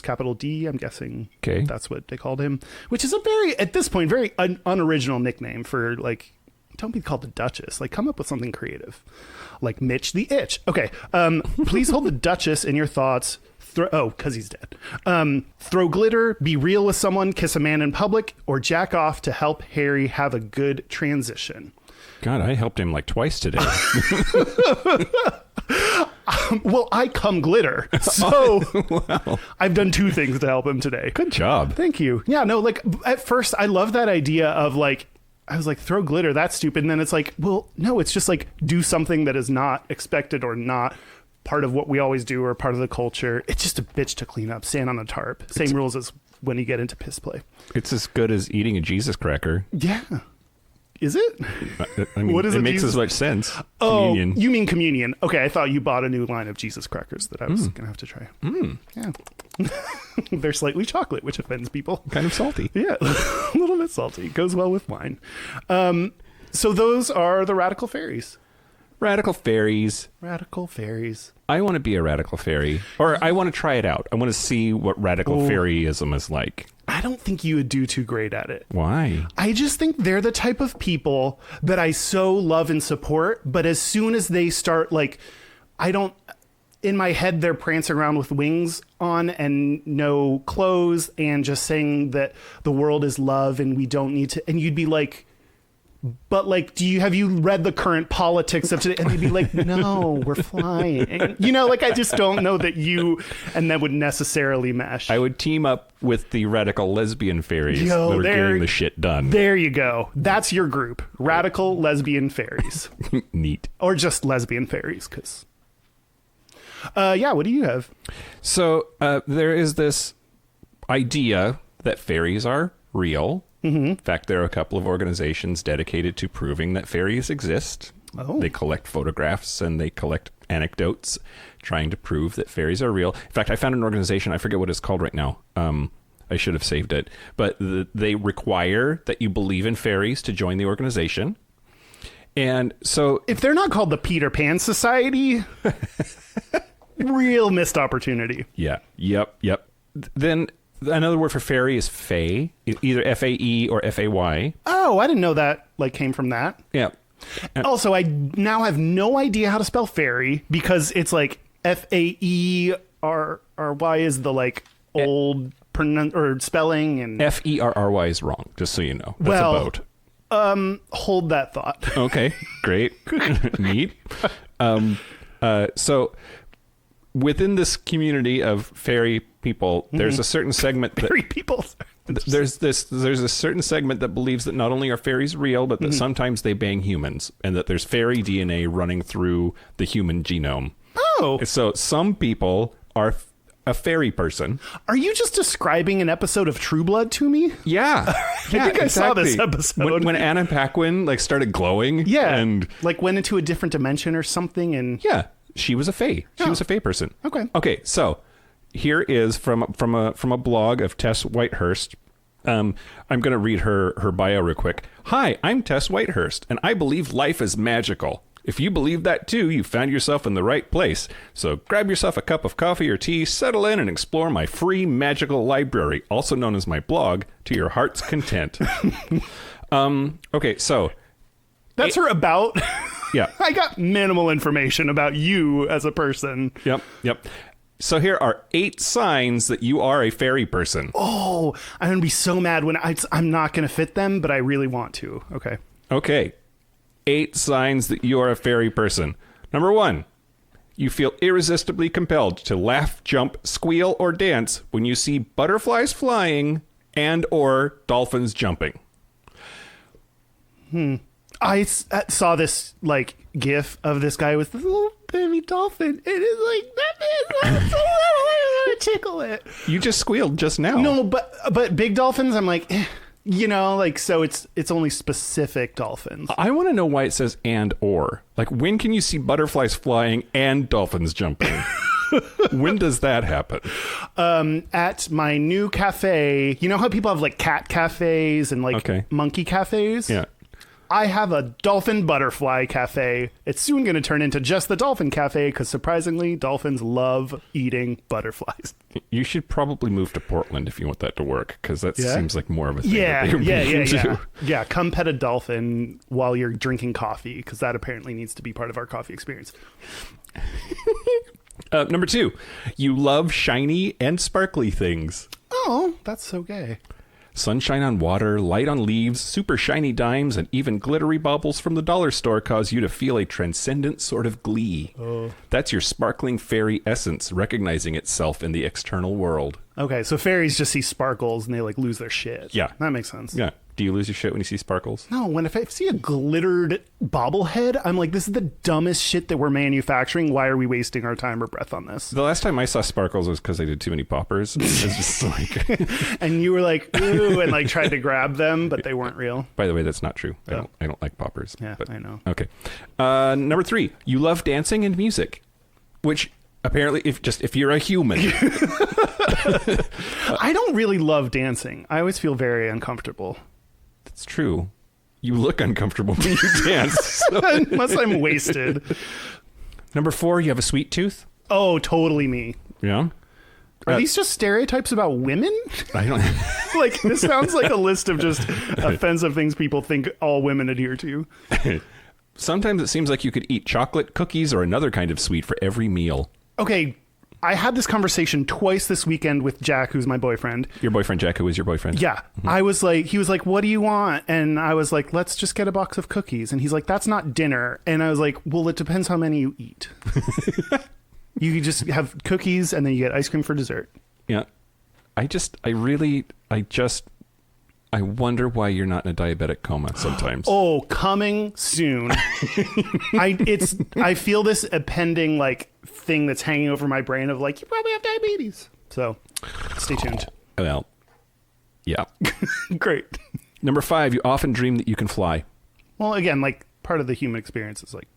capital D, I'm guessing. Okay. That's what they called him, which is a very, at this point, very unoriginal nickname for like, don't be called the Duchess. Like, come up with something creative. Like Mitch the Itch. Okay. Please hold the Duchess in your thoughts. Because he's dead. Throw glitter, be real with someone, kiss a man in public, or jack off to help Harry have a good transition. God, I helped him like twice today. Well, I come glitter. So Wow. I've done 2 things to help him today. Good job. Thank you. Yeah, no, like at first I love that idea of like, I was like, throw glitter, that's stupid. And then it's like, well, no, it's just like do something that is not expected or not part of what we always do or part of the culture. It's just a bitch to clean up. Stand on a tarp. Same rules as when you get into piss play. It's as good as eating a Jesus cracker. Yeah. Is it? I mean, What is it a makes Jesus- as much sense. Oh, Communion. you mean communion. Okay, I thought you bought a new line of Jesus crackers that I was going to have to try. Yeah. They're slightly chocolate, which offends people. Kind of salty. Yeah, a little bit salty. Goes well with wine. So those are the radical fairies. Radical fairies. Radical fairies. I want to be a radical fairy. Or I want to try it out. I want to see what radical fairyism is like. I don't think you would do too great at it. Why? I just think they're the type of people that I so love and support, but as soon as they start, like, in my head, they're prancing around with wings on and no clothes and just saying that the world is love and we don't need to, and you'd be like, but like, have you read the current politics of today? And they'd be like, no, we're flying. You know, like, I just don't know that you and them would necessarily mesh. I would team up with the radical lesbian fairies that are getting the shit done. There you go. That's your group. Radical lesbian fairies. Neat. Or just lesbian fairies, because... yeah, what do you have? So there is this idea that fairies are real. Mm-hmm. In fact, there are a couple of organizations dedicated to proving that fairies exist. Oh. They collect photographs and they collect anecdotes trying to prove that fairies are real. In fact, I found an organization, I forget what it's called right now. I should have saved it. But they require that you believe in fairies to join the organization. And so... If they're not called the Peter Pan Society, real missed opportunity. Yeah. Yep. Then... Another word for fairy is fae, either F-A-E or F-A-Y. Oh, I didn't know that came from that. Yeah. Also, I now have no idea how to spell fairy because it's like F-A-E-R-Y is the like old or spelling, and F-E-R-R-Y is wrong, just so you know. That's well, a boat. Hold that thought. Okay, great. Neat. So within this community of fairy people, there's a certain segment that Fairy people. there's a certain segment that believes that not only are fairies real, but that sometimes they bang humans, and that there's fairy DNA running through the human genome. Oh, So some people are a fairy person. are you just describing an episode of True Blood to me? Yeah. I think I saw this episode. When Anna Paquin like started glowing. Yeah, And like went into a different dimension or something, and yeah, she was a fae. She was a fae person. Okay. Okay. So here is from a blog of Tess Whitehurst. I'm going to read her bio real quick. Hi, I'm Tess Whitehurst, and I believe life is magical. If you believe that too, you found yourself in the right place. So grab yourself a cup of coffee or tea, settle in, and explore my free magical library, also known as my blog, to your heart's content. Okay, so... That's her about. Yeah. I got minimal information about you as a person. Yep. So here are 8 signs that you are a fairy person. Oh, I'm going to be so mad when I'm not going to fit them, but I really want to. Okay. 8 signs that you are a fairy person. Number 1, you feel irresistibly compelled to laugh, jump, squeal, or dance when you see butterflies flying and or dolphins jumping. I saw this like GIF of this guy with this little baby dolphin. It is like that is so little. I want to tickle it. You just squealed just now. No, but big dolphins, I'm like, like so it's only specific dolphins. I want to know why it says and or. Like, when can you see butterflies flying and dolphins jumping? When does that happen? At my new cafe, you know how people have like cat cafes and like monkey cafes? Yeah. I have a dolphin butterfly cafe. It's soon going to turn into just the dolphin cafe because surprisingly, dolphins love eating butterflies. You should probably move to Portland if you want that to work, because that seems like more of a thing. Yeah. Come pet a dolphin while you're drinking coffee, because that apparently needs to be part of our coffee experience. Number 2, you love shiny and sparkly things. Oh, that's so gay. Sunshine on water, light on leaves, super shiny dimes, and even glittery baubles from the dollar store cause you to feel a transcendent sort of glee. Oh. That's your sparkling fairy essence recognizing itself in the external world. Okay, so fairies just see sparkles and they like lose their shit. Yeah. That makes sense. Yeah. Do you lose your shit when you see sparkles? No, if I see a glittered bobblehead, I'm like, this is the dumbest shit that we're manufacturing. Why are we wasting our time or breath on this? The last time I saw sparkles was because I did too many poppers. It was just like... And you were like, ooh, and like tried to grab them, but they weren't real. By the way, that's not true. I don't like poppers. Yeah, but, I know. Okay. Number 3, you love dancing and music, which apparently if you're a human... I don't really love dancing. I always feel very uncomfortable. It's true. You look uncomfortable when you dance. So. Unless I'm wasted. Number 4, you have a sweet tooth. Oh, totally me. Yeah. Are these just stereotypes about women? I don't like, this sounds like a list of just offensive things people think all women adhere to. Sometimes it seems like you could eat chocolate, cookies, or another kind of sweet for every meal. Okay, I had this conversation twice this weekend with Jack, who's my boyfriend. Your boyfriend, Jack, who is your boyfriend? Yeah. Mm-hmm. He was like, what do you want? And I was like, let's just get a box of cookies. And he's like, that's not dinner. And I was like, well, it depends how many you eat. You just have cookies and then you get ice cream for dessert. Yeah. I wonder why you're not in a diabetic coma sometimes. Oh, coming soon. I feel this impending like thing that's hanging over my brain of like, you probably have diabetes. So stay tuned. Well, yeah. Great. Number 5, you often dream that you can fly. Well, again, like part of the human experience is like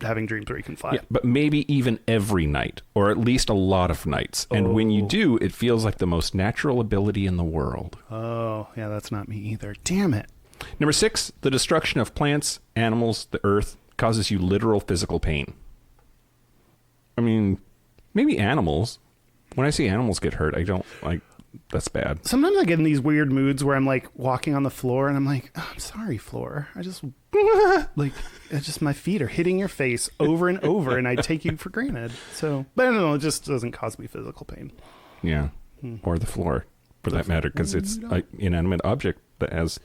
having dreams where you can fly. Yeah, but maybe even every night, or at least a lot of nights. And when you do, it feels like the most natural ability in the world. Oh, yeah, that's not me either. Damn it. Number 6, the destruction of plants, animals, the earth causes you literal physical pain. I mean, maybe animals. When I see animals get hurt, I don't like... That's bad. Sometimes I get in these weird moods where I'm like walking on the floor and I'm like, oh, I'm sorry, floor. I just like, it's just my feet are hitting your face over and over and I take you for granted. So, but I don't know. It just doesn't cause me physical pain. Yeah. Or the floor for that matter, because it's an inanimate object that has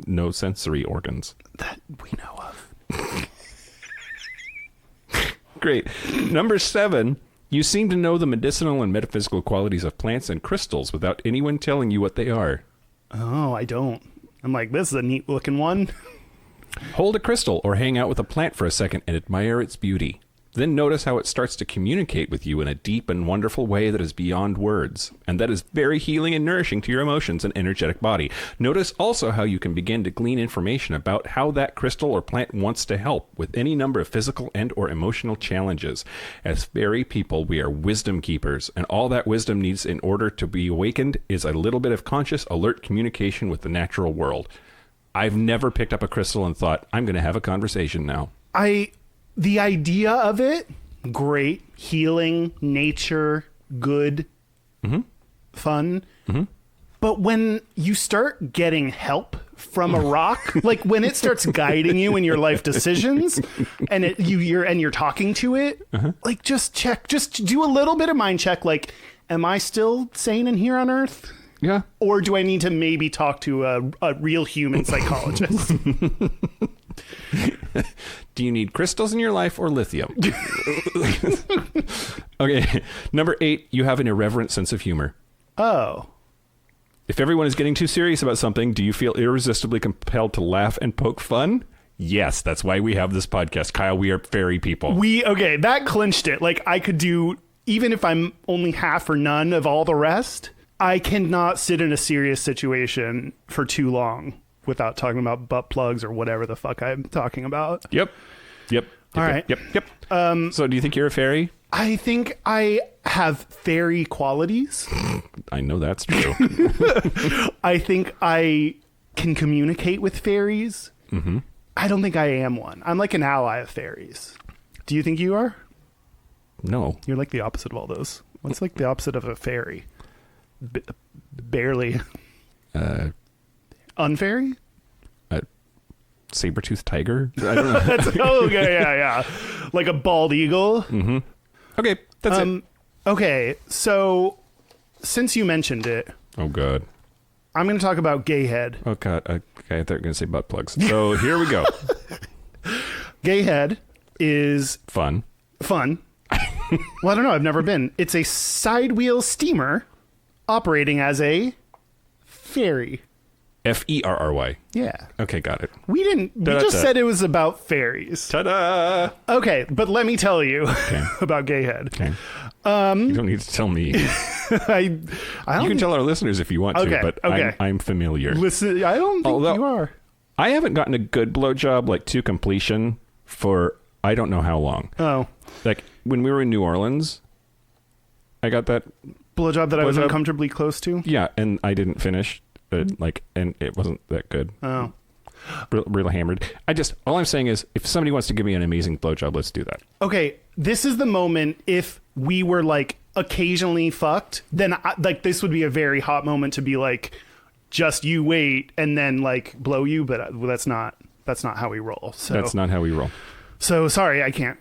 no sensory organs. That we know of. Great. Number 7. You seem to know the medicinal and metaphysical qualities of plants and crystals without anyone telling you what they are. Oh, I don't. I'm like, this is a neat looking one. Hold a crystal or hang out with a plant for a second and admire its beauty. Then notice how it starts to communicate with you in a deep and wonderful way that is beyond words, and that is very healing and nourishing to your emotions and energetic body. Notice also how you can begin to glean information about how that crystal or plant wants to help with any number of physical and or emotional challenges. As fairy people, we are wisdom keepers, and all that wisdom needs in order to be awakened is a little bit of conscious, alert communication with the natural world. I've never picked up a crystal and thought, I'm going to have a conversation now. The idea of it, great. Healing, nature, good, fun. But when you start getting help from a rock, like when it starts guiding you in your life decisions, and you're talking to it, like just do a little bit of mind check. Like, am I still sane and here on Earth? Yeah. Or do I need to maybe talk to a real human psychologist? Do you need crystals in your life or lithium? Okay. Number 8, you have an irreverent sense of humor. Oh. If everyone is getting too serious about something, do you feel irresistibly compelled to laugh and poke fun? Yes, that's why we have this podcast. Kyle, we are fairy people. Okay, that clinched it. Like, I could do, even if I'm only half or none of all the rest, I cannot sit in a serious situation for too long without talking about butt plugs or whatever the fuck I'm talking about. Yep. All right. Yep. So do you think you're a fairy? I think I have fairy qualities. I know that's true. I think I can communicate with fairies. Mm-hmm. I don't think I am one. I'm like an ally of fairies. Do you think you are? No. You're like the opposite of all those. What's like the opposite of a fairy? Barely. Unfairy? Saber-toothed tiger? I don't know. Okay, yeah. Like a bald eagle? Mm-hmm. Okay, that's it. Okay, so since you mentioned it... Oh, God. I'm going to talk about gay head. Oh, God. Okay, I thought you were going to say butt plugs. So here we go. Gay head is... Fun. Well, I don't know. I've never been. It's a side-wheel steamer operating as a ferry. Ferry. Yeah. Okay, got it. We just said it was about fairies. Ta-da! Okay, but let me tell you about gay head. Okay. You don't need to tell me. I don't You can tell our listeners if you want to, but I'm familiar. Listen, I don't think you are. I haven't gotten a good blowjob like to completion for I don't know how long. Oh. Like when we were in New Orleans, I got that blowjob that I was uncomfortably close to? Yeah, and I didn't finish. And it wasn't that good. Oh. Real hammered. All I'm saying is, if somebody wants to give me an amazing blowjob, let's do that. Okay, this is the moment if we were like occasionally fucked, then this would be a very hot moment to be like, just you wait and then like blow you, but that's not how we roll. So that's not how we roll. So sorry, I can't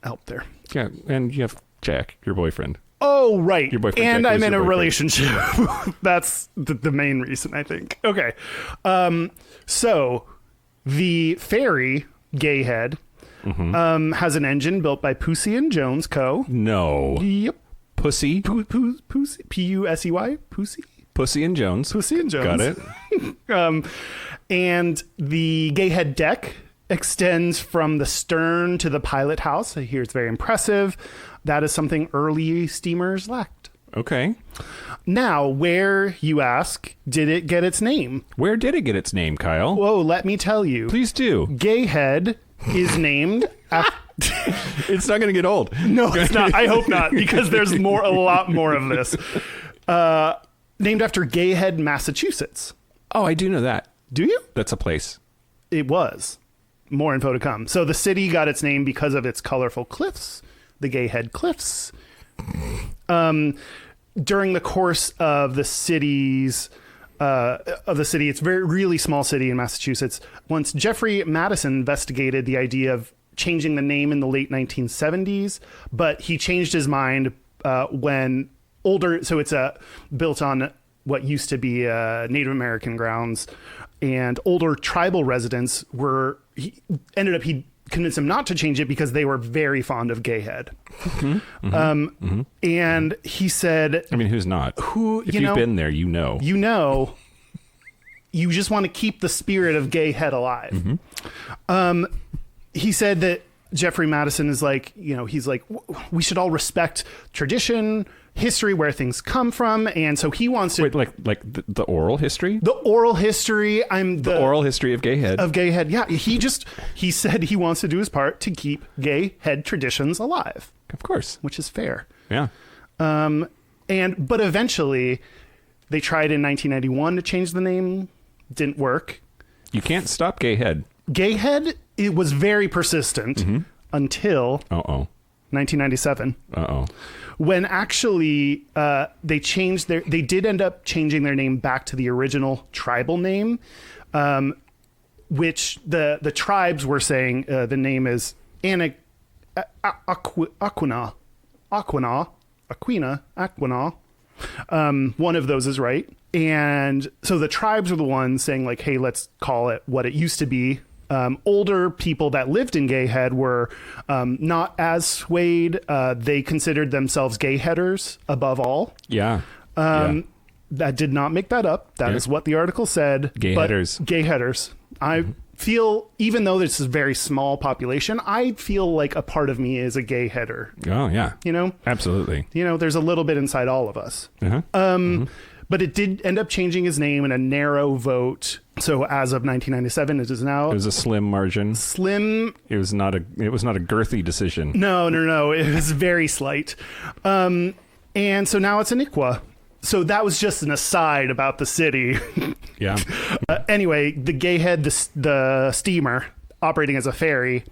help there. Yeah, and you have Jack, your boyfriend. Oh, right. Your boyfriend. And Jack I'm in a boyfriend. relationship. That's the main reason, I think. Okay. So the ferry, Gay Head, has an engine built by Pussy and Jones Co. No. Yep. Pussy. Pussy. P-U-S-E-Y? Pussy? Pussy and Jones. Pussy and Jones. Got it. And the Gay Head deck extends from the stern to the pilot house. I hear it's very impressive. That is something early steamers lacked. Okay. Now, where, you ask, did it get its name? Where did it get its name, Kyle? Whoa, let me tell you. Please do. Gay Head is named after... It's not going to get old. No, it's not. I hope not, because there's a lot more of this. Named after Gay Head, Massachusetts. Oh, I do know that. Do you? That's a place. It was. More info to come. So the city got its name because of its colorful cliffs, the Gay Head Cliffs. During the course of the city, it's a really small city in Massachusetts. Once Jeffrey Madison investigated the idea of changing the name in the late 1970s, but he changed his mind when older. So it's built on what used to be Native American grounds, and older tribal residents he convinced him not to change it because they were very fond of Gay Head. And he said, I mean, who's not? If you've been there, you know. You just want to keep the spirit of Gay Head alive. He said that Jeffrey Madison is like, he's like, we should all respect tradition, history, where things come from, and so he wants to... Wait, like the oral history? The oral history. The oral history of Gay Head. Of Gay Head, yeah. He said he wants to do his part to keep Gay Head traditions alive. Of course. Which is fair. Yeah. But eventually, they tried in 1991 to change the name. Didn't work. You can't stop Gay Head. Gayhead, it was very persistent until 1997. When actually they did end up changing their name back to the original tribal name, which the tribes were saying the name is Aquina. One of those is right. And so the tribes are the ones saying like, hey, let's call it what it used to be. Older people that lived in Gayhead were not as swayed. They considered themselves gayheaders above all. Yeah. That did not make that up. That is what the article said. Gayheaders. Gayheaders. I feel, even though this is a very small population, I feel like a part of me is a gayheader. Oh, yeah. You know? Absolutely. You know, there's a little bit inside all of us. But it did end up changing his name in a narrow vote. So as of 1997, it is now. It was a slim margin. Slim. It was not a girthy decision. No. It was very slight. And so now it's Aniqua. So that was just an aside about the city. Yeah. Anyway, the Gayhead, the steamer, operating as a ferry,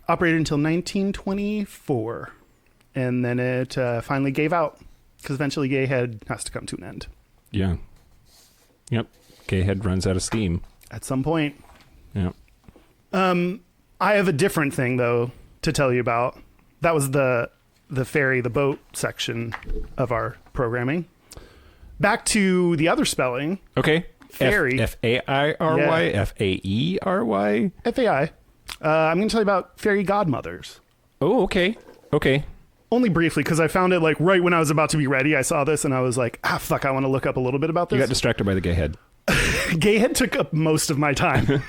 operated until 1924. And then it finally gave out because eventually Gayhead has to come to an end. Yeah. Yep. Gayhead runs out of steam. At some point. Yeah. I have a different thing, though, to tell you about. That was the ferry, the boat section of our programming. Back to the other spelling. Okay. Fairy. F-A-I-R-Y? Yeah. F-A-E-R-Y? F-A-I. I'm going to tell you about fairy godmothers. Oh, okay. Okay. Only briefly, because I found it like right when I was about to be ready. I saw this and I was like, fuck, I want to look up a little bit about this. You got distracted by the Gayhead. Gayhead took up most of my time.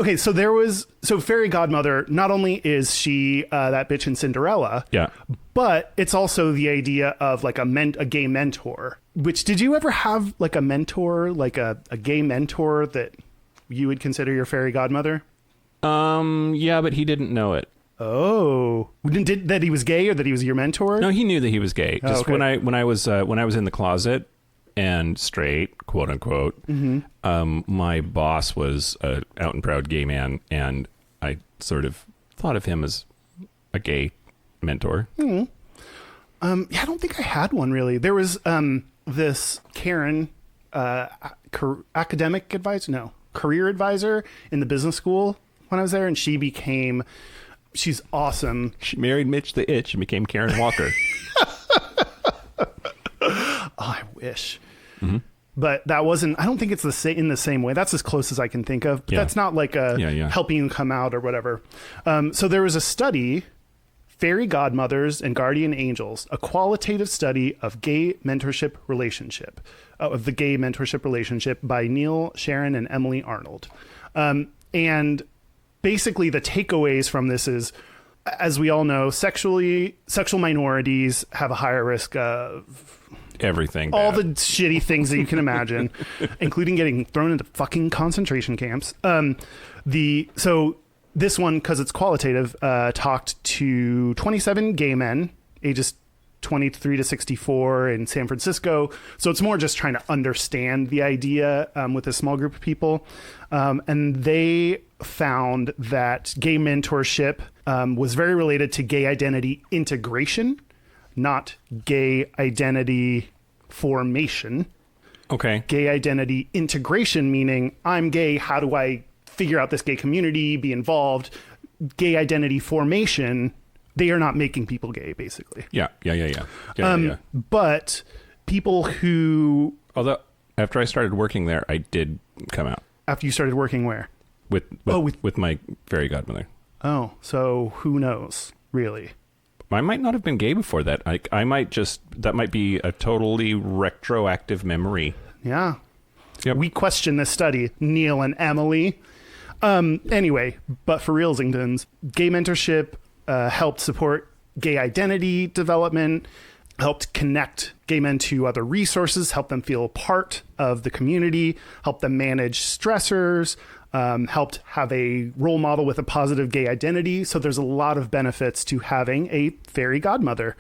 Okay, so fairy godmother, not only is she that bitch in Cinderella, Yeah. but it's also the idea of like a gay mentor. Which, did you ever have like a mentor, like a gay mentor that you would consider your fairy godmother? Yeah, but he didn't know it. Oh, that he was gay or that he was your mentor? No, he knew that he was gay. Just okay. when I was in the closet and straight, quote unquote, my boss was a out and proud gay man, and I sort of thought of him as a gay mentor. Yeah, I don't think I had one really. There was this Karen, academic advisor, no, career advisor in the business school when I was there, and she's awesome. She married Mitch the Itch and became Karen Walker. Oh, I wish. But that wasn't, I don't think it's in the same way. That's as close as I can think of. But that's not like helping you come out or whatever. So there was a study, Fairy Godmothers and Guardian Angels, a qualitative study of the gay mentorship relationship by Neil, Sharon, and Emily Arnold. And basically the takeaways from this is, as we all know, sexual minorities have a higher risk of everything all bad. the shitty things that you can imagine, including getting thrown into fucking concentration camps. So this one, because it's qualitative, talked to 27 gay men ages 23 to 64 in San Francisco. So it's more just trying to understand the idea with a small group of people. And they found that gay mentorship was very related to gay identity integration, not gay identity formation. Okay. Gay identity integration, meaning I'm gay, how do I figure out this gay community, be involved? Gay identity formation, they are not making people gay, basically. Yeah. But people who... Although, after I started working there, I did come out. After you started working where? With my fairy godmother. Oh, so who knows, really? I might not have been gay before that. I might just... That might be a totally retroactive memory. Yeah. Yep. We question this study, Neil and Emily. Anyway, but for realsingtons, gay mentorship helped support gay identity development, helped connect gay men to other resources, helped them feel part of the community, helped them manage stressors, helped have a role model with a positive gay identity. So there's a lot of benefits to having a fairy godmother.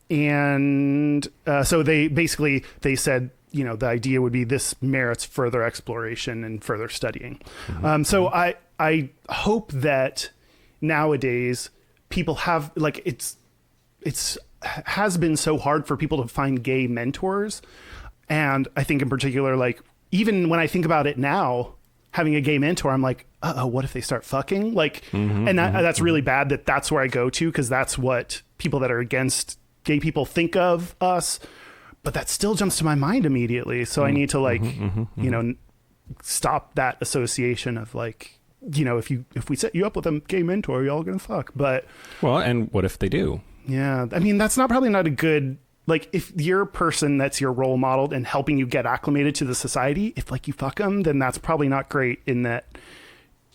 And so they said the idea would be this merits further exploration and further studying. So I hope that nowadays people have, like, it's has been so hard for people to find gay mentors. And I think in particular, like, even when I think about it now, having a gay mentor, I'm like, what if they start fucking? Like, that's really bad that's where I go to, because that's what people that are against gay people think of us. But that still jumps to my mind immediately. So I need to, like, stop that association of, like, if we set you up with a gay mentor, you're all going to fuck. But well, and what if they do? Yeah. I mean, that's probably not a good, like, if you're a person that's your role model and helping you get acclimated to the society, if, like, you fuck them, then that's probably not great. In that,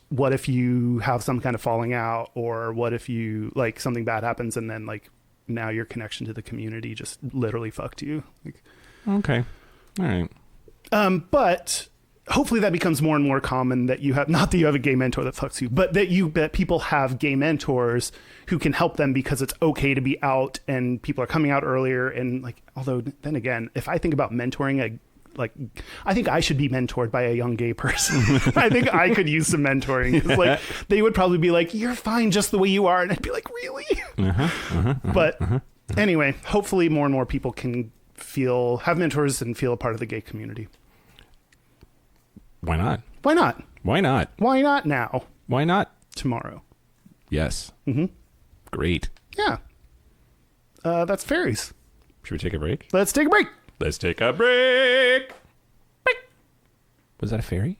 what if you have some kind of falling out, or what if you, like, something bad happens and then, like, now your connection to the community just literally fucked you. Like, okay. All right. But hopefully that becomes more and more common, that you have, not that you have a gay mentor that fucks you, but that people have gay mentors who can help them, because it's okay to be out and people are coming out earlier. And, like, although then again, if I think about mentoring, I think I should be mentored by a young gay person. I think I could use some mentoring. 'Cause, like, they would probably be like, you're fine just the way you are. And I'd be like, really? But anyway, hopefully more and more people can have mentors and feel a part of the gay community. Why not? Why not? Why not? Why not now? Why not Tomorrow. Yes. Great. Yeah. That's fairies. Should we take a break? Let's take a break. Let's take a break. Was that a fairy?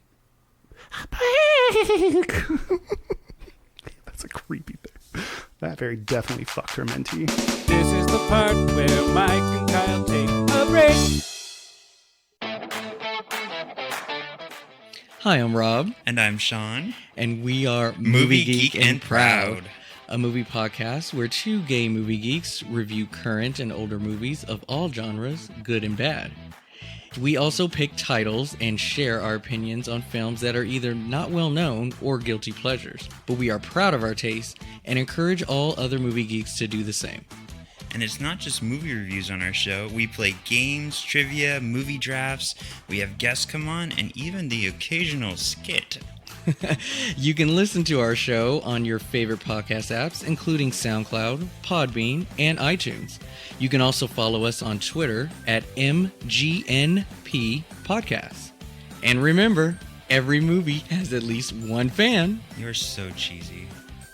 That's a creepy thing. That fairy definitely fucked her mentee. This is the part where Mike and Kyle take a break. Hi, I'm Rob. And I'm Sean. And we are Movie Geek and Proud, a movie podcast where two gay movie geeks review current and older movies of all genres, good and bad. We also pick titles and share our opinions on films that are either not well known or guilty pleasures, but we are proud of our taste and encourage all other movie geeks to do the same. And it's not just movie reviews on our show. We play games, trivia, movie drafts, we have guests come on, and even the occasional skit. You can listen to our show on your favorite podcast apps, including SoundCloud, Podbean, and iTunes. You can also follow us on Twitter at MGNP Podcasts. And remember, every movie has at least one fan. You're so cheesy.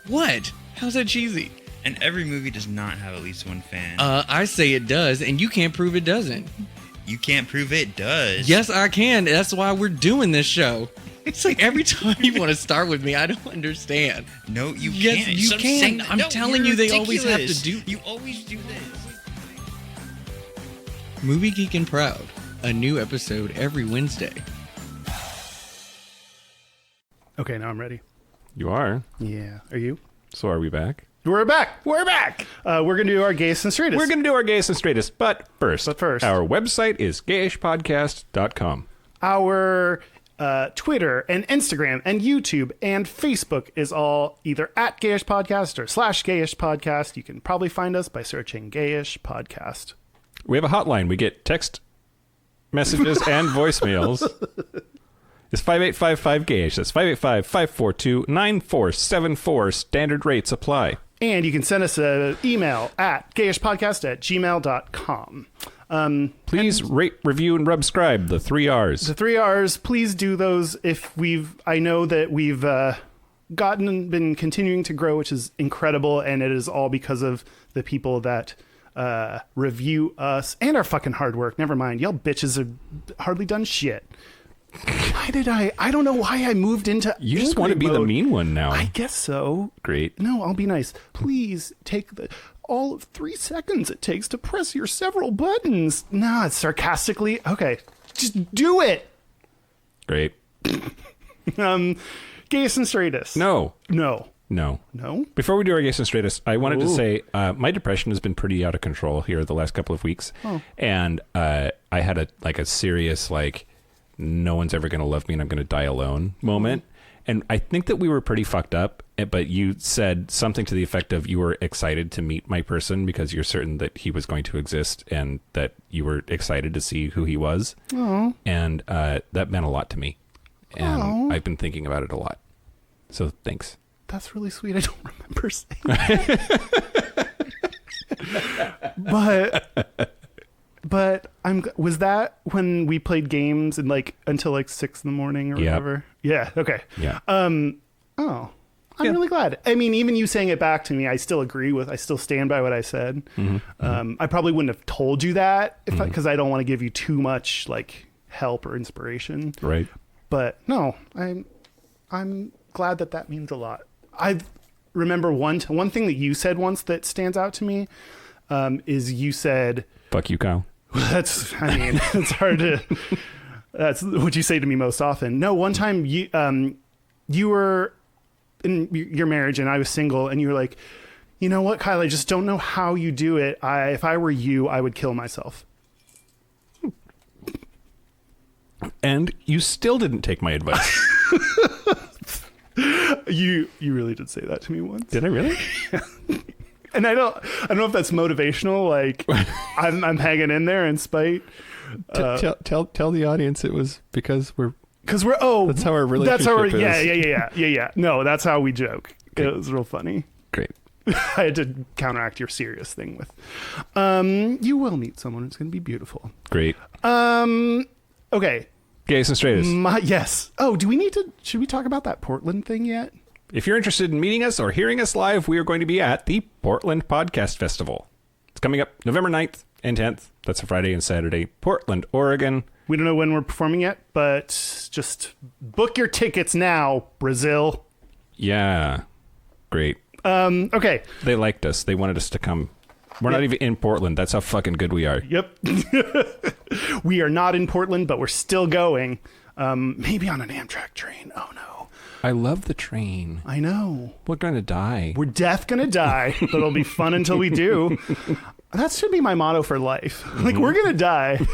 What? How's that cheesy? And every movie does not have at least one fan. I say it does, and you can't prove it doesn't. You can't prove it does. Yes, I can. That's why we're doing this show. It's like every time you want to start with me, I don't understand. No, you yes, can't. You can. I'm telling you, they always have to do. You always do this. Movie Geek and Proud, a new episode every Wednesday. Okay, now I'm ready. You are? Yeah. Are you? So are we back? We're back. We're back. We're going to do our gayest and straightest. We're going to do our gayest and straightest. But first, our website is gayishpodcast.com. Our Twitter and Instagram and YouTube and Facebook is all either at Gayish Podcast or /Gayish Podcast. You can probably find us by searching Gayish Podcast. We have a hotline. We get text messages and voicemails. It's 5855-GAYISH. That's 585-542-9474. Standard rates apply. And you can send us an email at gayishpodcast@gmail.com. Please rate, review, and subscribe. The 3 R's. The 3 R's. Please do those. I know that we've been continuing to grow, which is incredible, and it is all because of the people that review us and our fucking hard work. Never mind, y'all bitches have hardly done shit. Why did I don't know why I moved into You just want to be the mean one now. I guess so. Great. No, I'll be nice. Please take all of 3 seconds it takes to press your several buttons. Nah, sarcastically. Okay, just do it. Great. Gayest and straightest. No. No. Before we do our gayest and straightest, I wanted to say my depression has been pretty out of control here the last couple of weeks. Oh. And I had a serious, no one's ever going to love me and I'm going to die alone moment. And I think that we were pretty fucked up, but you said something to the effect of you were excited to meet my person because you're certain that he was going to exist and that you were excited to see who he was. Oh. And that meant a lot to me. And Aw. I've been thinking about it a lot. So thanks. That's really sweet. I don't remember saying that. But was that when we played games and like until like 6 a.m. or Yep. whatever? Yeah. Okay. Yeah. I'm Yeah. really glad. I mean, even you saying it back to me, I still I still stand by what I said. I probably wouldn't have told you that because I don't want to give you too much like help or inspiration. Right. But no, I'm glad that means a lot. I remember one thing that you said once that stands out to me is you said, "Fuck you, Kyle." It's hard to. That's what you say to me most often. No, one time you were in your marriage and I was single, and you were like, you know what, Kyle, I just don't know how you do it. If I were you, I would kill myself. And you still didn't take my advice. You really did say that to me once. Did I really? And I don't know if that's motivational. Like I'm hanging in there in spite. Tell the audience it was because That's how our relationship is. Yeah. No, that's how we joke. Okay. It was real funny. Great. I had to counteract your serious thing with, you will meet someone who's going to be beautiful. Great. Okay. Gays and straightest. Yes. Oh, should we talk about that Portland thing yet? If you're interested in meeting us or hearing us live, we are going to be at the Portland Podcast Festival. It's coming up November 9th and 10th. That's a Friday and Saturday. Portland, Oregon. We don't know when we're performing yet, but just book your tickets now, Brazil. Yeah. Great. Okay. They liked us. They wanted us to come. We're not even in Portland. That's how fucking good we are. Yep. We are not in Portland, but we're still going. Maybe on an Amtrak train. Oh, no. I love the train. I know. We're going to die. We're death gonna die, but it'll be fun until we do. That should be my motto for life. Like, we're gonna die.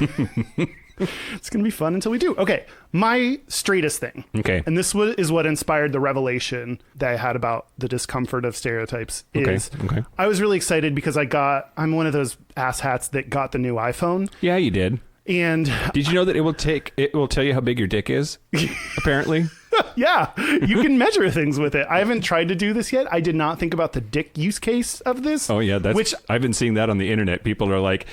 It's gonna be fun until we do. Okay, my straightest thing. Okay. And this is what inspired the revelation that I had about the discomfort of stereotypes. Is Okay. I was really excited because I'm one of those asshats that got the new iPhone. Yeah, you did. And Did you know that it will tell you how big your dick is? Apparently. yeah, you can measure things with it. I haven't tried to do this yet. I did not think about the dick use case of this. Oh yeah, I've been seeing that on the internet. People are like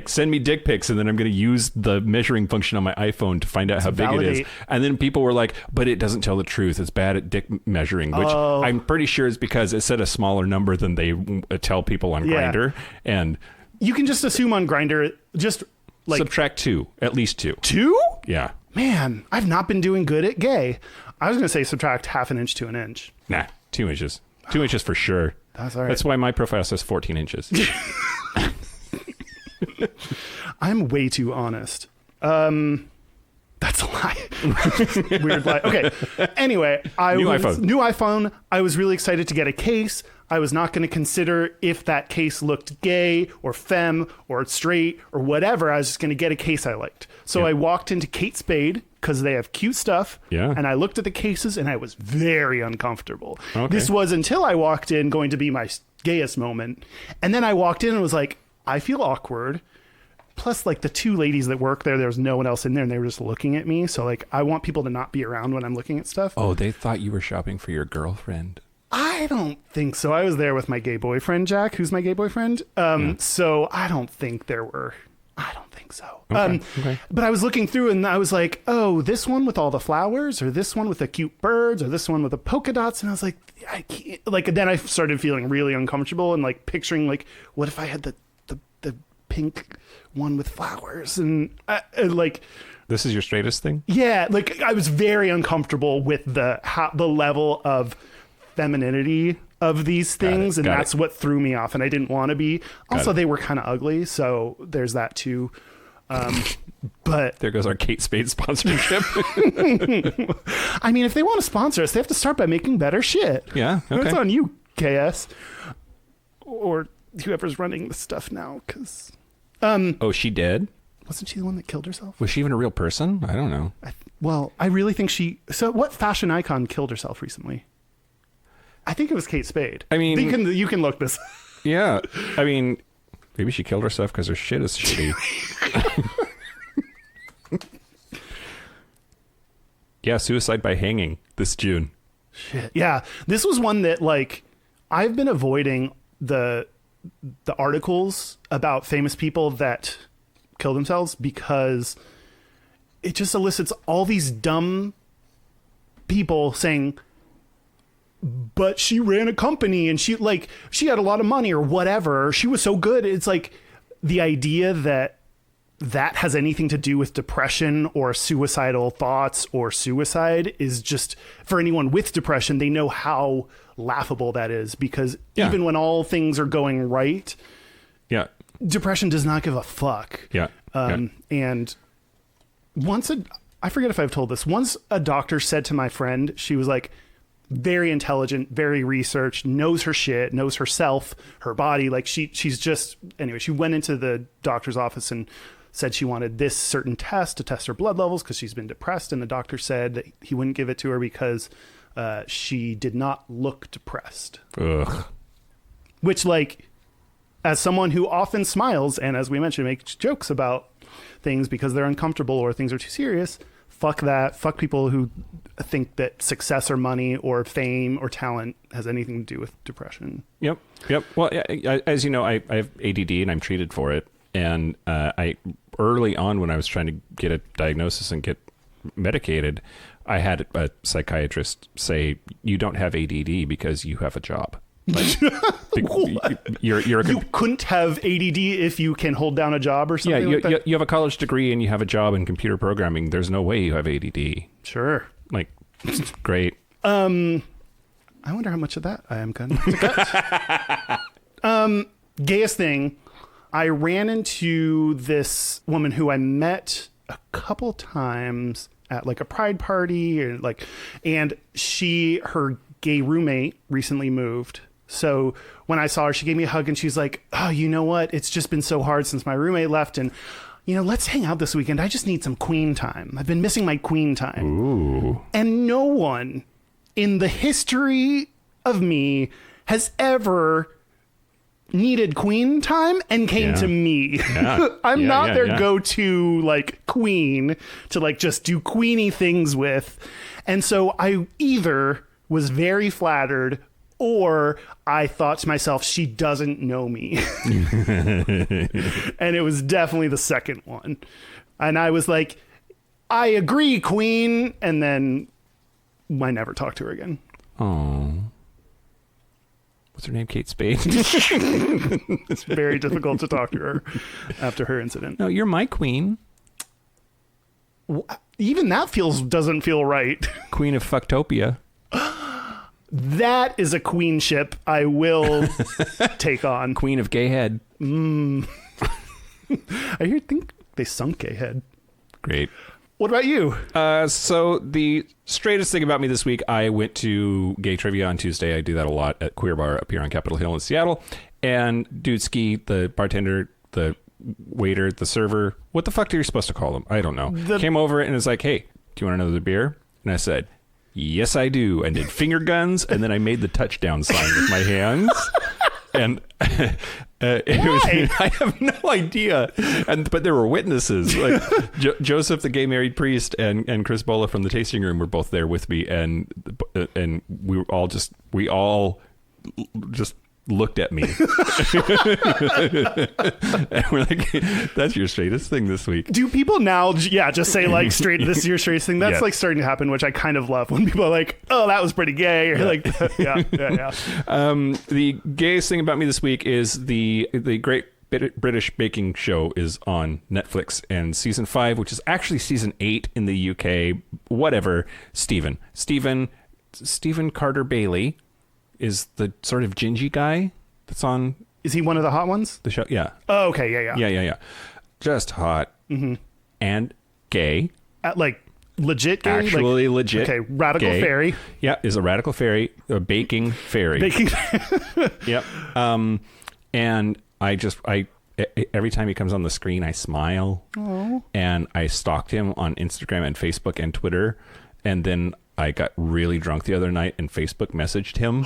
send me dick pics, and then I'm going to use the measuring function on my iPhone to find out how big it is. And then people were like, but it doesn't tell the truth. It's bad at dick measuring, which I'm pretty sure is because it said a smaller number than they tell people on Grindr. And you can just assume on Grindr, just like subtract 2, at least 2. 2? Yeah. Man, I've not been doing good at gay. I was going to say subtract half an inch to an inch. Nah, 2 inches. 2 inches for sure. That's all right. That's why my profile says 14 inches. I'm way too honest. That's a lie. Weird lie. Okay. Anyway, new iPhone. I was really excited to get a case. I was not going to consider if that case looked gay or femme or straight or whatever. I was just going to get a case I liked. So I walked into Kate Spade because they have cute stuff. Yeah. And I looked at the cases and I was very uncomfortable. Okay. This was until I walked in going to be my gayest moment. And then I walked in and was like, I feel awkward. Plus, like, the two ladies that work there was no one else in there, and they were just looking at me. So, like, I want people to not be around when I'm looking at stuff. Oh, they thought you were shopping for your girlfriend. I don't think so. I was there with my gay boyfriend, Jack, who's my gay boyfriend. So I don't think so. Okay. But I was looking through, and I was like, oh, this one with all the flowers, or this one with the cute birds, or this one with the polka dots. And I was like, I can't. Like, then I started feeling really uncomfortable and, like, picturing, like, what if I had the pink one with flowers and like this is your straightest thing? Yeah, like I was very uncomfortable with the level of femininity of these things, and that's what threw me off, and I didn't want to be. Also, they were kind of ugly, so there's that too. But there goes our Kate Spade sponsorship. I mean, if they want to sponsor us, they have to start by making better shit. Yeah, okay. That's on you, KS, or whoever's running the stuff now, because oh, she did? Wasn't she the one that killed herself? Was she even a real person? I don't know. I really think she... So what fashion icon killed herself recently? I think it was Kate Spade. I mean... You can look this. Yeah. I mean, maybe she killed herself because her shit is shitty. Yeah, suicide by hanging this June. Shit. Yeah. This was one that, like, I've been avoiding the articles about famous people that kill themselves because it just elicits all these dumb people saying, but she ran a company and she had a lot of money or whatever. She was so good. It's like the idea that has anything to do with depression or suicidal thoughts or suicide is just, for anyone with depression, they know how laughable that is because even when all things are going right, depression does not give a fuck. And once I forget if I've told this, once a doctor said to my friend, she was like, very intelligent, very researched, knows her shit, knows herself, her body. Like she's just, anyway, she went into the doctor's office and said she wanted this certain test to test her blood levels because she's been depressed. And the doctor said that he wouldn't give it to her because she did not look depressed. Ugh. Which, like, as someone who often smiles and, as we mentioned, makes jokes about things because they're uncomfortable or things are too serious, fuck that. Fuck people who think that success or money or fame or talent has anything to do with depression. Yep. Well, as you know, I have ADD and I'm treated for it. And I early on when I was trying to get a diagnosis and get medicated, I had a psychiatrist say, you don't have ADD because you have a job. Like, you couldn't have ADD if you can hold down a job or something like that? You have a college degree and you have a job in computer programming. There's no way you have ADD. Sure. Like, it's great. I wonder how much of that I am going to cut. Gayest thing, I ran into this woman who I met a couple times at like a pride party and her gay roommate recently moved. So when I saw her, she gave me a hug and she's like, oh, you know what? It's just been so hard since my roommate left. And, let's hang out this weekend. I just need some queen time. I've been missing my queen time. Ooh. And no one in the history of me has ever needed queen time and came to me. I'm not their go-to like queen to like just do queenie things with. And so I either was very flattered or I thought to myself, she doesn't know me. And it was definitely the second one. And I was like, I agree, queen. And then I never talked to her again. Oh. What's her name? Kate Spade? It's very difficult to talk to her after her incident. No, you're my queen. Even that doesn't feel right. Queen of Fucktopia. That is a queenship I will take on. Queen of Gay Head. I think they sunk Gay Head. Great. What about you? So the straightest thing about me this week, I went to gay trivia on Tuesday. I do that a lot at Queer Bar up here on Capitol Hill in Seattle. And Dudeski, the bartender, the waiter, the server, what the fuck are you supposed to call them? I don't know. Came over and was like, hey, do you want another beer? And I said, yes, I do. And did finger guns. And then I made the touchdown sign with my hands. And I have no idea. But there were witnesses. Like Joseph, the gay married priest, and Chris Bola from the tasting room were both there with me. And we all just looked at me. And we're like, that's your straightest thing this week. Do people now just say like straight, this is your straightest thing? That's like starting to happen, which I kind of love when people are like, oh, that was pretty gay, or like yeah. The gayest thing about me this week is the Great British Baking Show is on Netflix, and season 5, which is actually season 8 in the UK, whatever. Stephen Carter Bailey is the sort of gingy guy that's on. Is he one of the hot ones? The show, yeah. Oh, okay, yeah. Just hot and gay. Like legit gay? Actually legit. Okay, radical gay. fairy. Yeah, is a radical fairy, a baking fairy. Baking. Yep. And I every time he comes on the screen, I smile. Oh. And I stalked him on Instagram and Facebook and Twitter. And then I got really drunk the other night and Facebook messaged him.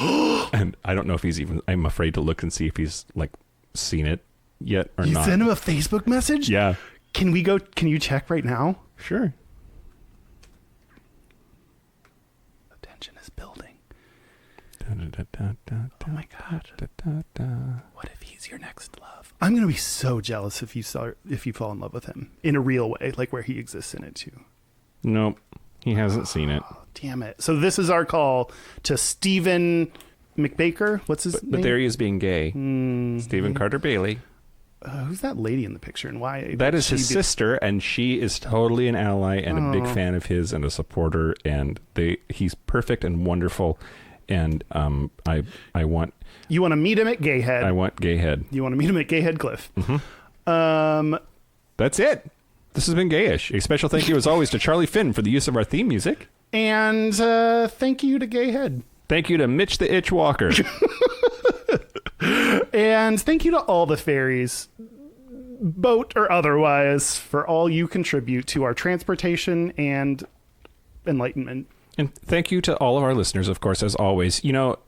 And I don't know if he's even, I'm afraid to look and see if he's like seen it yet or You not. sent him a Facebook message? Yeah. Can you check right now? Sure. The tension is building. Oh my God. What if he's your next love? I'm going to be so jealous if you fall in love with him in a real way, like where he exists in it too. Nope. He hasn't seen it. Oh, damn it. So this is our call to Stephen McBaker. What's his name? But there he is being gay. Mm-hmm. Stephen Carter Bailey. Who's that lady in the picture and why? That is his sister, and she is totally an ally and a big fan of his and a supporter. And he's perfect and wonderful. And I want... You want to meet him at Gayhead. I want Gayhead. You want to meet him at Gayhead Cliff. Mm-hmm. That's it. This has been Gayish. A special thank you, as always, to Charlie Finn for the use of our theme music. And thank you to Gayhead. Thank you to Mitch the Itch Walker. And thank you to all the fairies, boat or otherwise, for all you contribute to our transportation and enlightenment. And thank you to all of our listeners, of course, as always. You know,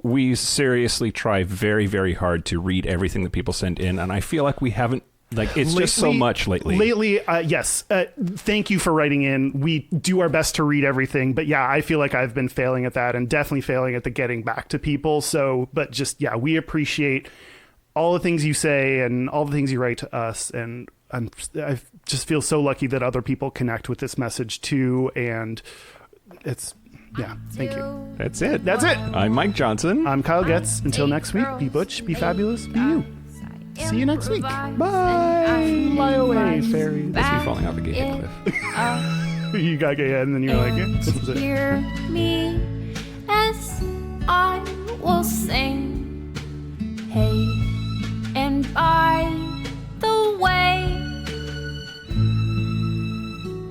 we seriously try very, very hard to read everything that people send in, and I feel like we haven't. Like, it's just so much lately. Yes. Thank you for writing in. We do our best to read everything. But yeah, I feel like I've been failing at that and definitely failing at the getting back to people. So, but just, yeah, we appreciate all the things you say and all the things you write to us. And I just feel so lucky that other people connect with this message too. And it's, yeah, thank you. That's it. That's it. I'm Mike Johnson. I'm Kyle Getz. Until next week, be butch, be fabulous, be you. See you next week. Bye. Fly away, fairies. That's me falling off a Gayhead cliff. You got Gayhead, and then you're like, yeah, this is it. Hear me as I will sing. Hey, and by the way,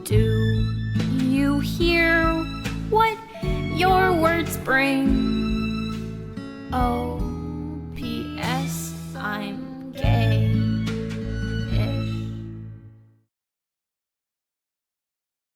do you hear what your words bring? Oh.